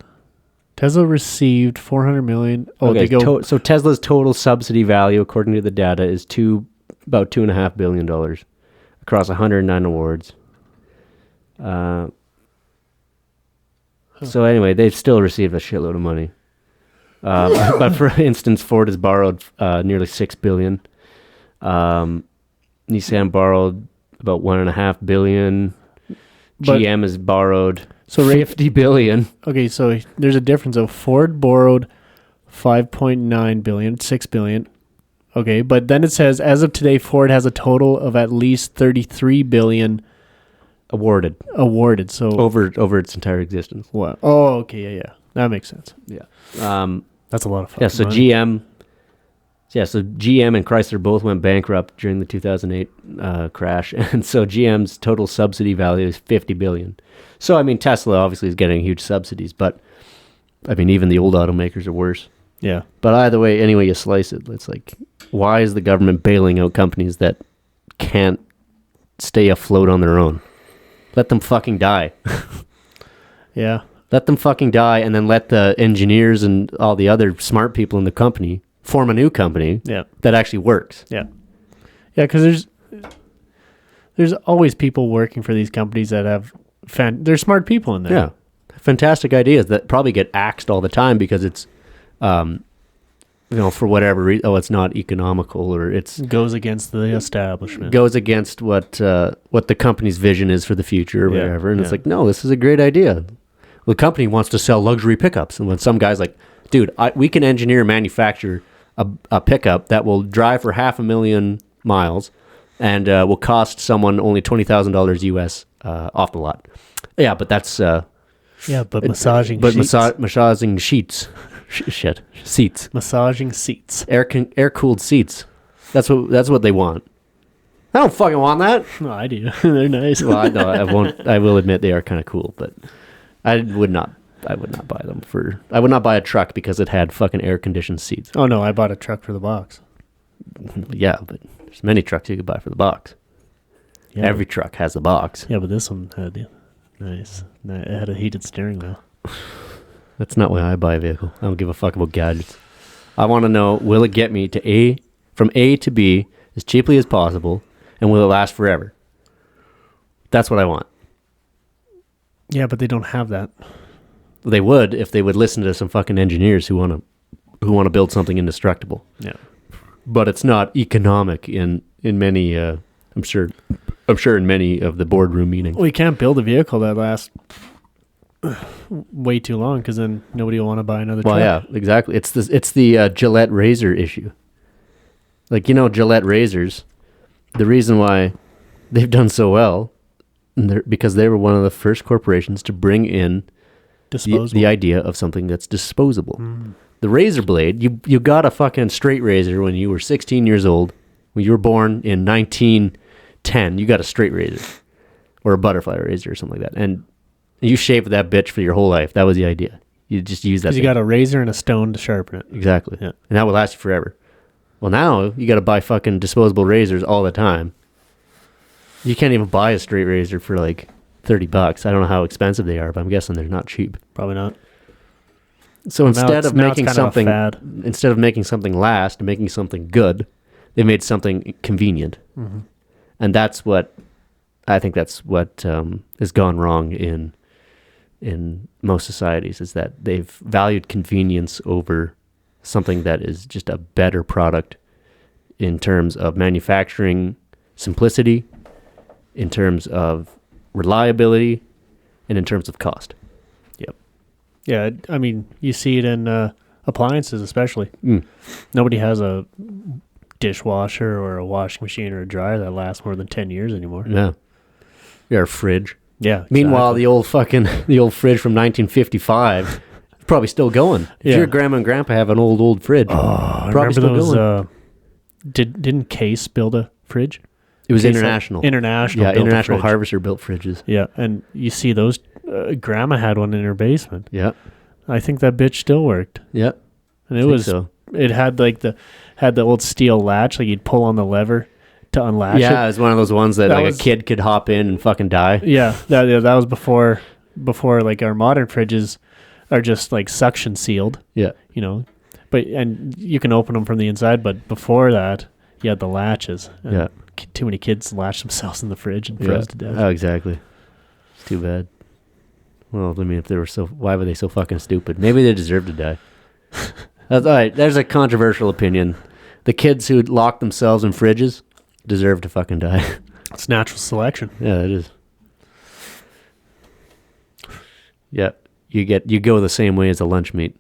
Tesla received 400 million. Oh, okay, so Tesla's total subsidy value, according to the data, is about $2.5 billion across 109 awards. So anyway, they've still received a shitload of money. But for instance, Ford has borrowed nearly $6 billion. Nissan borrowed about $1.5 billion. GM has borrowed $50 billion. Okay, so there's a difference. So Ford borrowed $5.9 billion, $6 billion. Okay, but then it says, as of today, Ford has a total of at least $33 billion awarded. So over its entire existence. What? Oh, okay, yeah. That makes sense. Yeah. That's a lot of fucking money. GM and Chrysler both went bankrupt during the 2008 crash, and so GM's total subsidy value is $50 billion. So I mean, Tesla obviously is getting huge subsidies, but I mean, even the old automakers are worse. Yeah. But either way, any way you slice it, it's like, why is the government bailing out companies that can't stay afloat on their own? Let them fucking die. Yeah. Let them fucking die, and then let the engineers and all the other smart people in the company form a new company that actually works. Yeah. Yeah, because there's always people working for these companies that have... they're smart people in there. Yeah. Fantastic ideas that probably get axed all the time because it's, for whatever reason, it's not economical, or it's... Goes against the establishment. Goes against what the company's vision is for the future or whatever. And it's like, no, this is a great idea. The company wants to sell luxury pickups. And when some guy's like, dude, we can engineer and manufacture a pickup that will drive for 500,000 miles and will cost someone only $20,000 US off the lot. Yeah, but that's... massaging sheets. Massaging sheets. Seats. Massaging seats. Air-cooled seats. That's what they want. I don't fucking want that. No, I do. They're nice. Well, I will admit they are kind of cool, but I would not would not buy them for. I would not buy a truck because it had fucking air conditioned seats. Oh no, I bought a truck for the box. Yeah, but there's many trucks you could buy for the box. Yeah, every truck has a box. Yeah, but this one had nice. It had a heated steering wheel. That's not why I buy a vehicle. I don't give a fuck about gadgets. I want to know, will it get me to from A to B as cheaply as possible, and will it last forever? That's what I want. Yeah, but they don't have that. They would if they would listen to some fucking engineers who want to build something indestructible. Yeah. But it's not economic in many I'm sure in many of the boardroom meetings. Well, you can't build a vehicle that lasts way too long because then nobody will want to buy another truck. Well, yeah, exactly. It's the Gillette razor issue. Like, Gillette razors, the reason why they've done so well, because they were one of the first corporations to bring in the idea of something that's disposable. Mm. The razor blade, you got a fucking straight razor when you were 16 years old. When you were born in 1910, you got a straight razor or a butterfly razor or something like that. And you shaved that bitch for your whole life. That was the idea. You just use that. Because you got a razor and a stone to sharpen it. Exactly. Yeah. And that will last you forever. Well, now you got to buy fucking disposable razors all the time. You can't even buy a straight razor for like $30. I don't know how expensive they are, but I'm guessing they're not cheap. Probably not. So instead of making something last, making something good, they made something convenient. Mm-hmm. And that's what I think has gone wrong in most societies, is that they've valued convenience over something that is just a better product in terms of manufacturing simplicity, in terms of reliability, and in terms of cost. Yep. Yeah, I mean, you see it in appliances especially. Mm. Nobody has a dishwasher or a washing machine or a dryer that lasts more than 10 years anymore. Yeah. Or a fridge. Yeah. Meanwhile, the old fridge from 1955 probably still going. If your grandma and grandpa have an old fridge, probably still going. Didn't Case build a fridge? It was International. International. Yeah, International Harvester built fridges. Yeah, and you see those. Grandma had one in her basement. Yeah, I think that bitch still worked. Yeah, and it had like the old steel latch, like you'd pull on the lever to unlatch it. Yeah, it was one of those ones that a kid could hop in and fucking die. Yeah, that was before like our modern fridges are just like suction sealed. Yeah, and you can open them from the inside, but before that, you had the latches. Yeah. Too many kids latched themselves in the fridge and froze to death. Oh, exactly. It's too bad. Well, I mean, if they were why were they so fucking stupid? Maybe they deserve to die. That's all right. There's a controversial opinion. The kids who lock themselves in fridges deserve to fucking die. It's natural selection. Yeah, it is. Yeah, you go the same way as a lunch meat.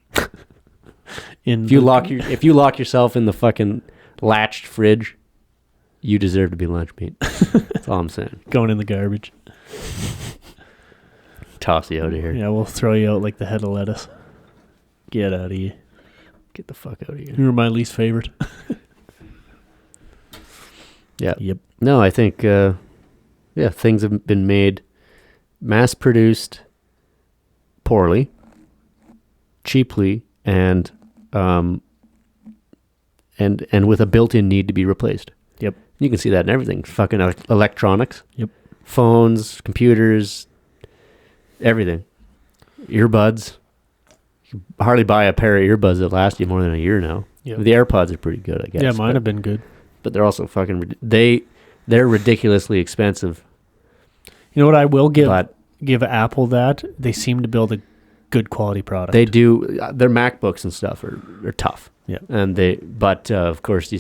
If you lock yourself in the fucking latched fridge, you deserve to be lunch meat. That's all I'm saying. Going in the garbage. Toss you out of here. Yeah, we'll throw you out like the head of lettuce. Get out of here. Get the fuck out of here. You were my least favorite. Yeah. Yep. No, I think, things have been made mass-produced poorly, cheaply, and with a built-in need to be replaced. Yep. You can see that in everything. Fucking electronics. Yep. Phones, computers, everything. Earbuds. You can hardly buy a pair of earbuds that last you more than a year now. Yep. The AirPods are pretty good, I guess. Yeah, mine have been good. But they're also fucking... They're ridiculously expensive. You know what I will give Apple that? They seem to build a good quality product. They do. Their MacBooks and stuff are tough. Yeah. And but of course,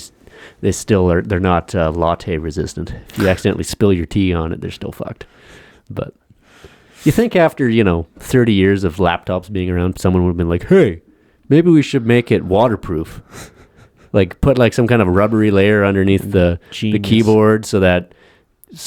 they still are. They're not latte resistant. If you accidentally spill your tea on it, they're still fucked. But you think after 30 years of laptops being around, someone would have been like, "Hey, maybe we should make it waterproof." Like put like some kind of rubbery layer underneath the keyboard so that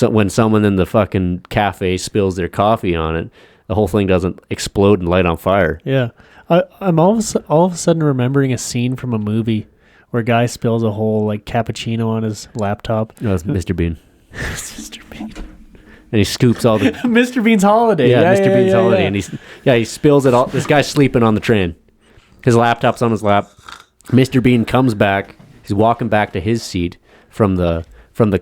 when someone in the fucking cafe spills their coffee on it, the whole thing doesn't explode and light on fire. Yeah. I'm all of a sudden remembering a scene from a movie where a guy spills a whole like cappuccino on his laptop. No, it's Mr. Bean. Mr. Bean. and he scoops all the Mr. Bean's holiday. Yeah, Mr. Bean's holiday, and he spills it all. This guy's sleeping on the train. His laptop's on his lap. Mr. Bean comes back. He's walking back to his seat from the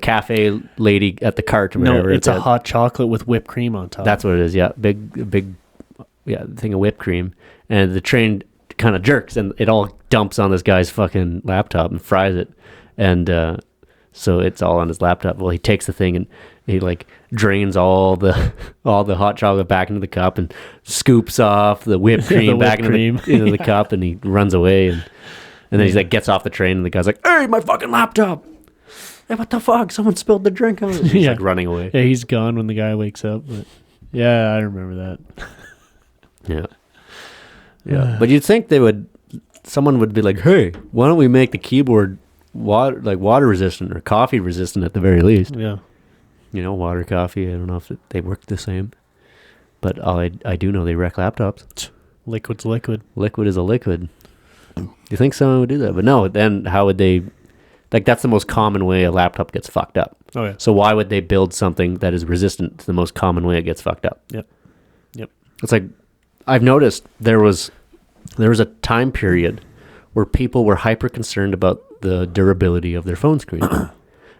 cafe lady at the cart or whatever. No, it's a hot chocolate with whipped cream on top. That's what it is. Yeah, big thing of whipped cream, and the train kind of jerks, and it all dumps on this guy's fucking laptop and fries it, and so it's all on his laptop. Well, he takes the thing and he like drains all the hot chocolate back into the cup and scoops off the whipped cream back into the cup, and he runs away, and then he's like gets off the train, and the guy's like, "Hey, my fucking laptop! Hey, what the fuck? Someone spilled the drink on it." He's like running away. Yeah, he's gone when the guy wakes up. But yeah, I remember that. Yeah. But you'd think someone would be like, "Hey, why don't we make the keyboard water resistant or coffee resistant at the very least?" Yeah. You know, water, coffee. I don't know if they work the same, but I do know they wreck laptops. Liquid's liquid. Liquid is a liquid. You think someone would do that? But no, then how would they? Like, that's the most common way a laptop gets fucked up. Oh, yeah. So why would they build something that is resistant to the most common way it gets fucked up? Yep. It's like, I've noticed there was a time period where people were hyper concerned about the durability of their phone screen.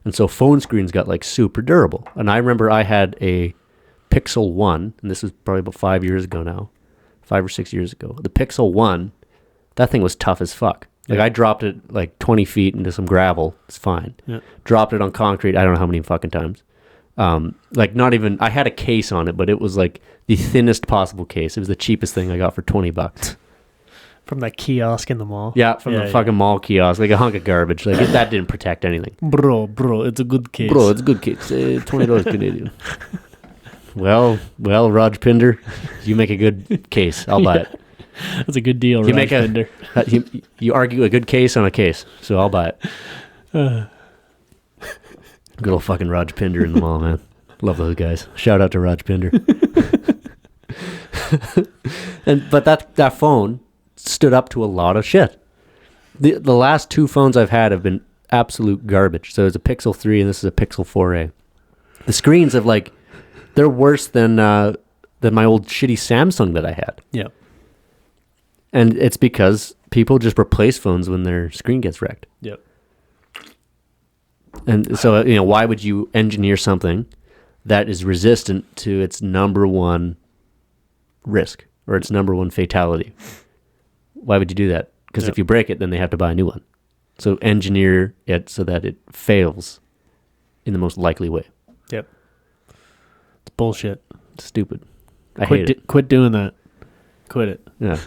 And so phone screens got like super durable. And I remember I had a Pixel 1, and this was probably about 5 years ago now, 5 or 6 years ago. The Pixel 1, that thing was tough as fuck. Like, I dropped it like 20 feet into some gravel. It's fine. Yeah. Dropped it on concrete. I don't know how many fucking times. Like, not even, I had a case on it, but it was like the thinnest possible case. It was the cheapest thing I got for $20. From that kiosk in the mall? Yeah, from the fucking mall kiosk. Like a hunk of garbage. Like, that didn't protect anything. Bro, it's a good case. Bro, it's a good case. $20 Canadian. Well, Raj Pinder, you make a good case. I'll buy it. That's a good deal, Raj Pinder. You argue a good case on a case, so I'll buy it. Good old fucking Raj Pinder in the mall, man. Love those guys. Shout out to Raj Pinder. But that phone stood up to a lot of shit. The last two phones I've had have been absolute garbage. So it's a Pixel 3 and this is a Pixel 4a. The screens have they're worse than my old shitty Samsung that I had. Yeah. And it's because people just replace phones when their screen gets wrecked. Yep. And so, why would you engineer something that is resistant to its number one risk or its number one fatality? Why would you do that? Because if you break it, then they have to buy a new one. So engineer it so that it fails in the most likely way. Yep. It's bullshit. It's stupid. I hate it. Quit doing that. Quit it. Yeah.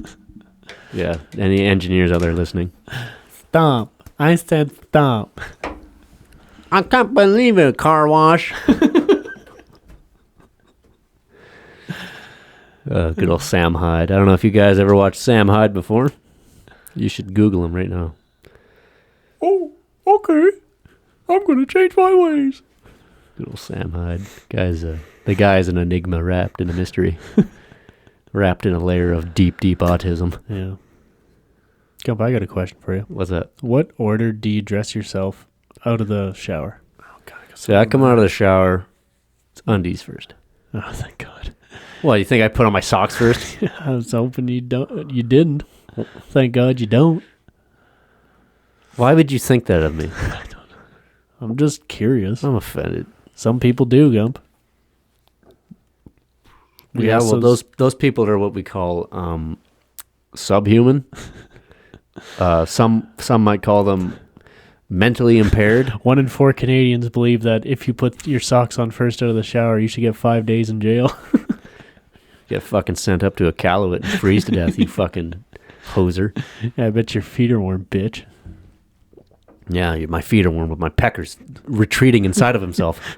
Yeah. Any engineers out there listening? Stop. I said stop. I can't believe it, car wash. Good old Sam Hyde. I don't know if you guys ever watched Sam Hyde before. You should Google him right now. Oh, okay. I'm going to change my ways. Good old Sam Hyde. The guy's an enigma wrapped in a mystery. Wrapped in a layer of deep, deep autism. Yeah. Gump, I got a question for you. What's that? What order do you dress yourself out of the shower? Oh, God. So I come out of the shower, it's undies first. Oh, thank God. Well, you think I put on my socks first? I was hoping you didn't. Thank God you don't. Why would you think that of me? I don't know. I'm just curious. I'm offended. Some people do, Gump. Yeah, well, those people are what we call subhuman. Some might call them mentally impaired. 1 in 4 Canadians believe that if you put your socks on first out of the shower, you should get 5 days in jail. Get fucking sent up to a Iqaluit and freeze to death, you fucking hoser. Yeah, I bet your feet are warm, bitch. Yeah, my feet are warm with my peckers retreating inside of himself.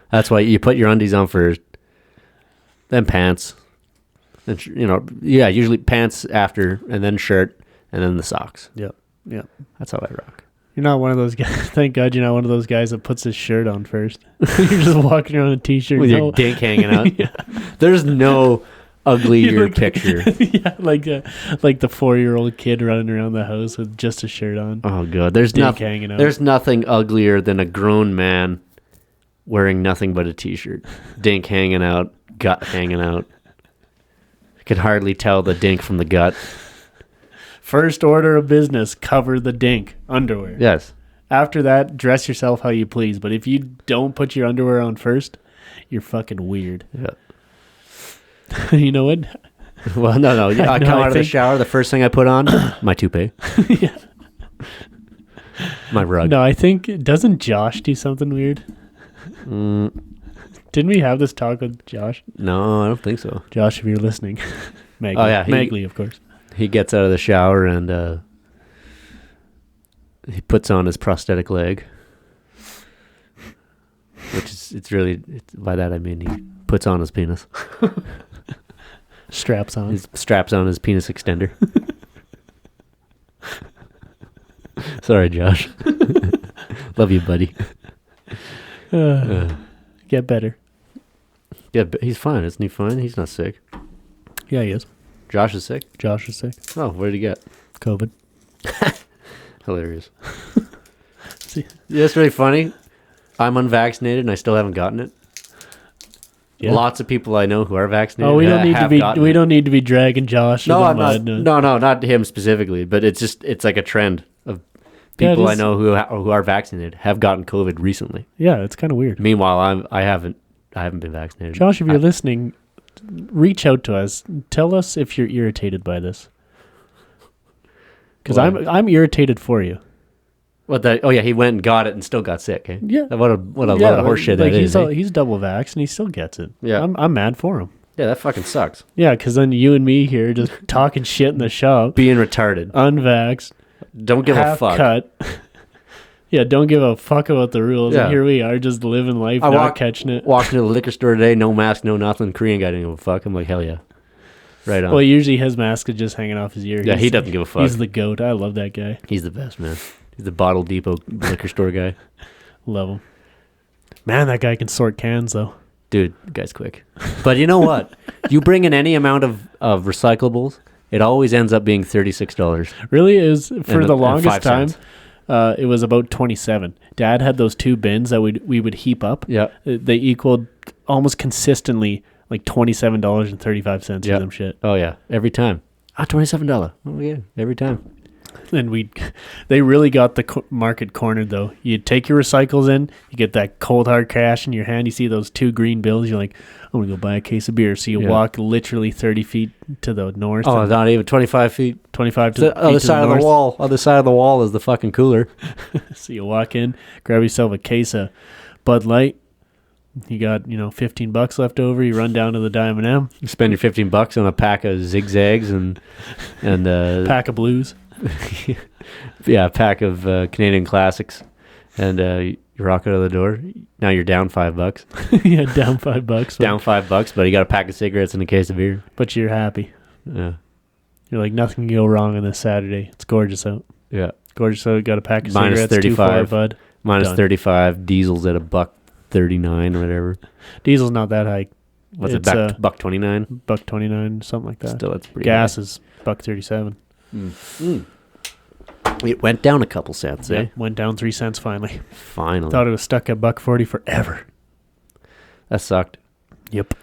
That's why you put your undies on first, then pants. Then, usually pants after, and then shirt, and then the socks. Yep. That's how I rock. You're not one of those guys. Thank God you're not one of those guys that puts his shirt on first. You're just walking around in a t-shirt with your dick hanging out. Yeah. There's no uglier picture. Yeah, like the 4-year-old kid running around the house with just a shirt on. Oh God, there's nothing. Hanging out. There's nothing uglier than a grown man wearing nothing but a t-shirt. Dink hanging out, gut hanging out. I could hardly tell the dink from the gut. First order of business, cover the dink. Underwear. Yes. After that, dress yourself how you please. But if you don't put your underwear on first, you're fucking weird. Yeah. You know what? Well, no. I come out of the shower. The first thing I put on, my toupee. Yeah. My rug. No, I think, doesn't Josh do something weird? Didn't we have this talk with Josh? No, I don't think so. Josh, if you're listening. Magley. Oh, yeah. Magley, of course. He gets out of the shower and he puts on his prosthetic leg. Which is, by that I mean he puts on his penis. Straps on. He straps on his penis extender. Sorry, Josh. Love you, buddy. Get better. Yeah, he's fine. Isn't he fine? He's not sick. Yeah, he is. Josh is sick? Josh is sick. Oh, what did he get? COVID. Hilarious. See, that's really funny. I'm unvaccinated and I still haven't gotten it. Yeah. Lots of people I know who are vaccinated. Oh, we don't need to be dragging Josh. No, not him specifically, but it's like a trend of people I know who are vaccinated have gotten COVID recently. Yeah, it's kind of weird. Meanwhile, I haven't been vaccinated. Josh, if you're listening, reach out to us. Tell us if you're irritated by this. Because I'm irritated for you. What the? Oh yeah, he went and got it and still got sick. Eh? Yeah. What a lot of horseshit that is. He's double vaxxed and he still gets it. Yeah. I'm mad for him. Yeah, that fucking sucks. Yeah, because then you and me here just talking shit in the shop. Being retarded. Unvaxxed. Don't give a fuck. Cut. Yeah, don't give a fuck about the rules. Yeah. And here we are just living life, not catching it. Walked into the liquor store today, no mask, no nothing. Korean guy didn't give a fuck. I'm like, hell yeah. Right on. Well, usually his mask is just hanging off his ear. Yeah, he doesn't give a fuck. He's the goat. I love that guy. He's the best, man. He's the Bottle Depot liquor store guy. Love him. Man, that guy can sort cans, though. Dude, the guy's quick. But you know what? You bring in any amount of recyclables, it always ends up being $36. Really? Is for the longest time, it was about 27. Dad had those two bins that we would heap up. Yeah. They equaled almost consistently like $27.35 for them shit. Oh, yeah. Every time. $27. Oh, yeah. Every time. And they really got the market cornered, though. You take your recycles in, you get that cold hard cash in your hand. You see those two green bills. You're like, I'm gonna go buy a case of beer. So you walk literally 30 feet to the north. Oh, not even 25 feet. 25 to the other side of the wall. Other side of the wall is the fucking cooler. So you walk in, grab yourself a case of Bud Light. You got, $15 left over. You run down to the Diamond M. You spend your $15 on a pack of zigzags and pack of blues. Yeah, a pack of Canadian classics, and you rock out of the door. Now you're down $5. Yeah, down $5. Down $5, but you got a pack of cigarettes and a case of beer. But you're happy. Yeah, you're like, nothing can go wrong on this Saturday. It's gorgeous out. Yeah, gorgeous out. Got a pack of minus cigarettes. 35, Bud. Minus 35. Diesel's at $1.39 or whatever. Diesel's not that high. What's it? $1.29. $1.29, something like that. Still, that's pretty. Gas high. is $1.37. It went down a couple cents, eh? Went down 3 cents finally. Finally. Thought it was stuck at $1.40 forever. That sucked. Yep.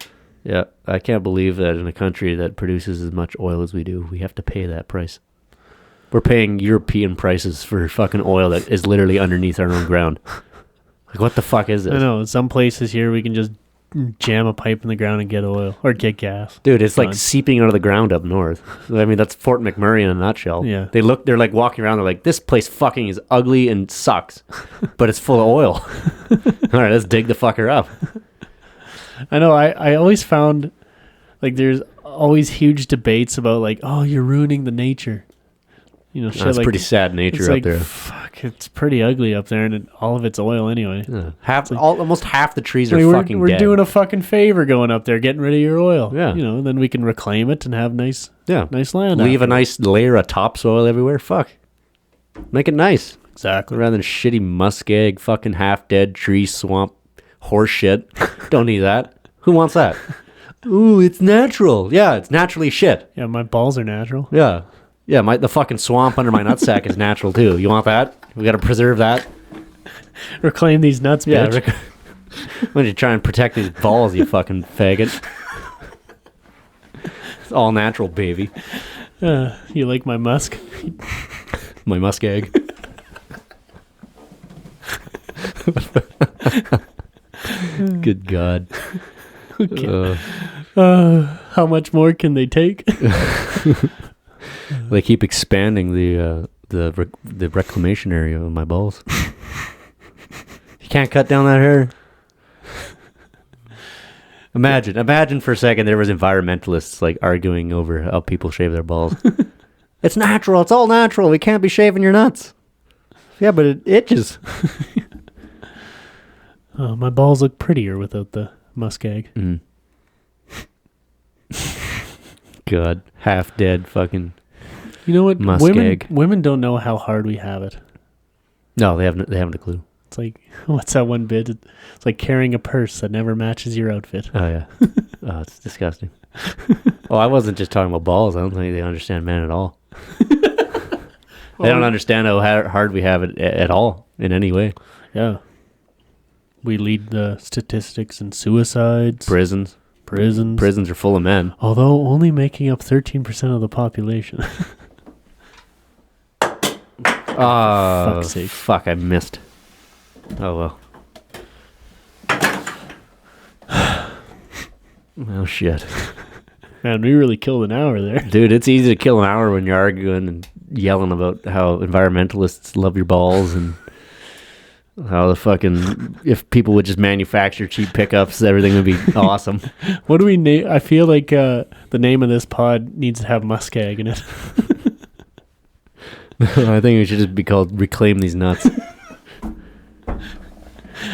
Yeah, I can't believe that in a country that produces as much oil as we do, we have to pay that price. We're paying European prices for fucking oil that is literally underneath our own ground. Like, what the fuck is this? I know. Some places here we can just jam a pipe in the ground and get oil or get gas. Dude, it's like seeping out of the ground up north. I mean, that's Fort McMurray in a nutshell. Yeah. They're like walking around, they're like, this place fucking is ugly and sucks, but it's full of oil. All right, let's dig the fucker up. I know. I always found like there's always huge debates about like, oh, you're ruining the nature. Shit. It's pretty sad nature up there. Fuck, it's pretty ugly up there, and all of it's oil anyway. Yeah. Almost half the trees are fucking we're dead. We're doing a fucking favor going up there, getting rid of your oil. Yeah. Then we can reclaim it and have nice land. Leave a nice layer of topsoil everywhere. Fuck. Make it nice. Exactly. Rather than shitty muskeg, fucking half-dead tree swamp horse shit. Don't need that. Who wants that? Ooh, it's natural. Yeah, it's naturally shit. Yeah, my balls are natural. Yeah. Yeah, the fucking swamp under my nutsack is natural too. You want that? We got to preserve that. Reclaim these nuts, bitch. Why don't you try and protect these balls, you fucking faggot? It's all natural, baby. You like my musk? My musk egg. Good God. Okay. How much more can they take? They keep expanding the reclamation area of my balls. You can't cut down that hair. Imagine for a second there was environmentalists like arguing over how people shave their balls. It's natural. It's all natural. We can't be shaving your nuts. Yeah, but it itches. My balls look prettier without the musk egg. Mm. God, half dead fucking. You know what? Musk egg. Women don't know how hard we have it. No, they haven't a clue. It's like, what's that one bit? It's like carrying a purse that never matches your outfit. Oh yeah. Oh, it's disgusting. Oh, I wasn't just talking about balls. I don't think they understand men at all. They don't understand how hard we have it at all in any way. Yeah. We lead the statistics in suicides. Prisons are full of men. Although only making up 13% of the population. Fuck's sake. Fuck, I missed. Oh well. Oh shit. Man, we really killed an hour there. Dude, it's easy to kill an hour when you're arguing and yelling about how environmentalists love your balls and how the fucking, if people would just manufacture cheap pickups, everything would be awesome. What do we name? I feel like the name of this pod needs to have muskeg in it. I think it should just be called Reclaim These Nuts.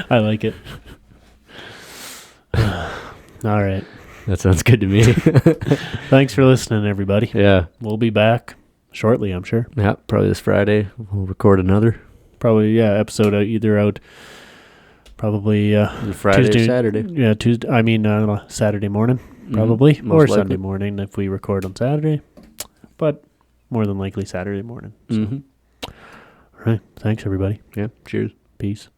I like it. All right. That sounds good to me. Thanks for listening, everybody. Yeah. We'll be back shortly, I'm sure. Yeah, probably this Friday. We'll record another. Probably, yeah, episode probably Friday Tuesday, or Saturday. Yeah, Tuesday. I mean, Saturday morning, probably. Mm-hmm. Or Most Sunday likely. morning if we record on Saturday. But more than likely Saturday morning. So. Mm-hmm. All right. Thanks, everybody. Yeah, cheers. Peace.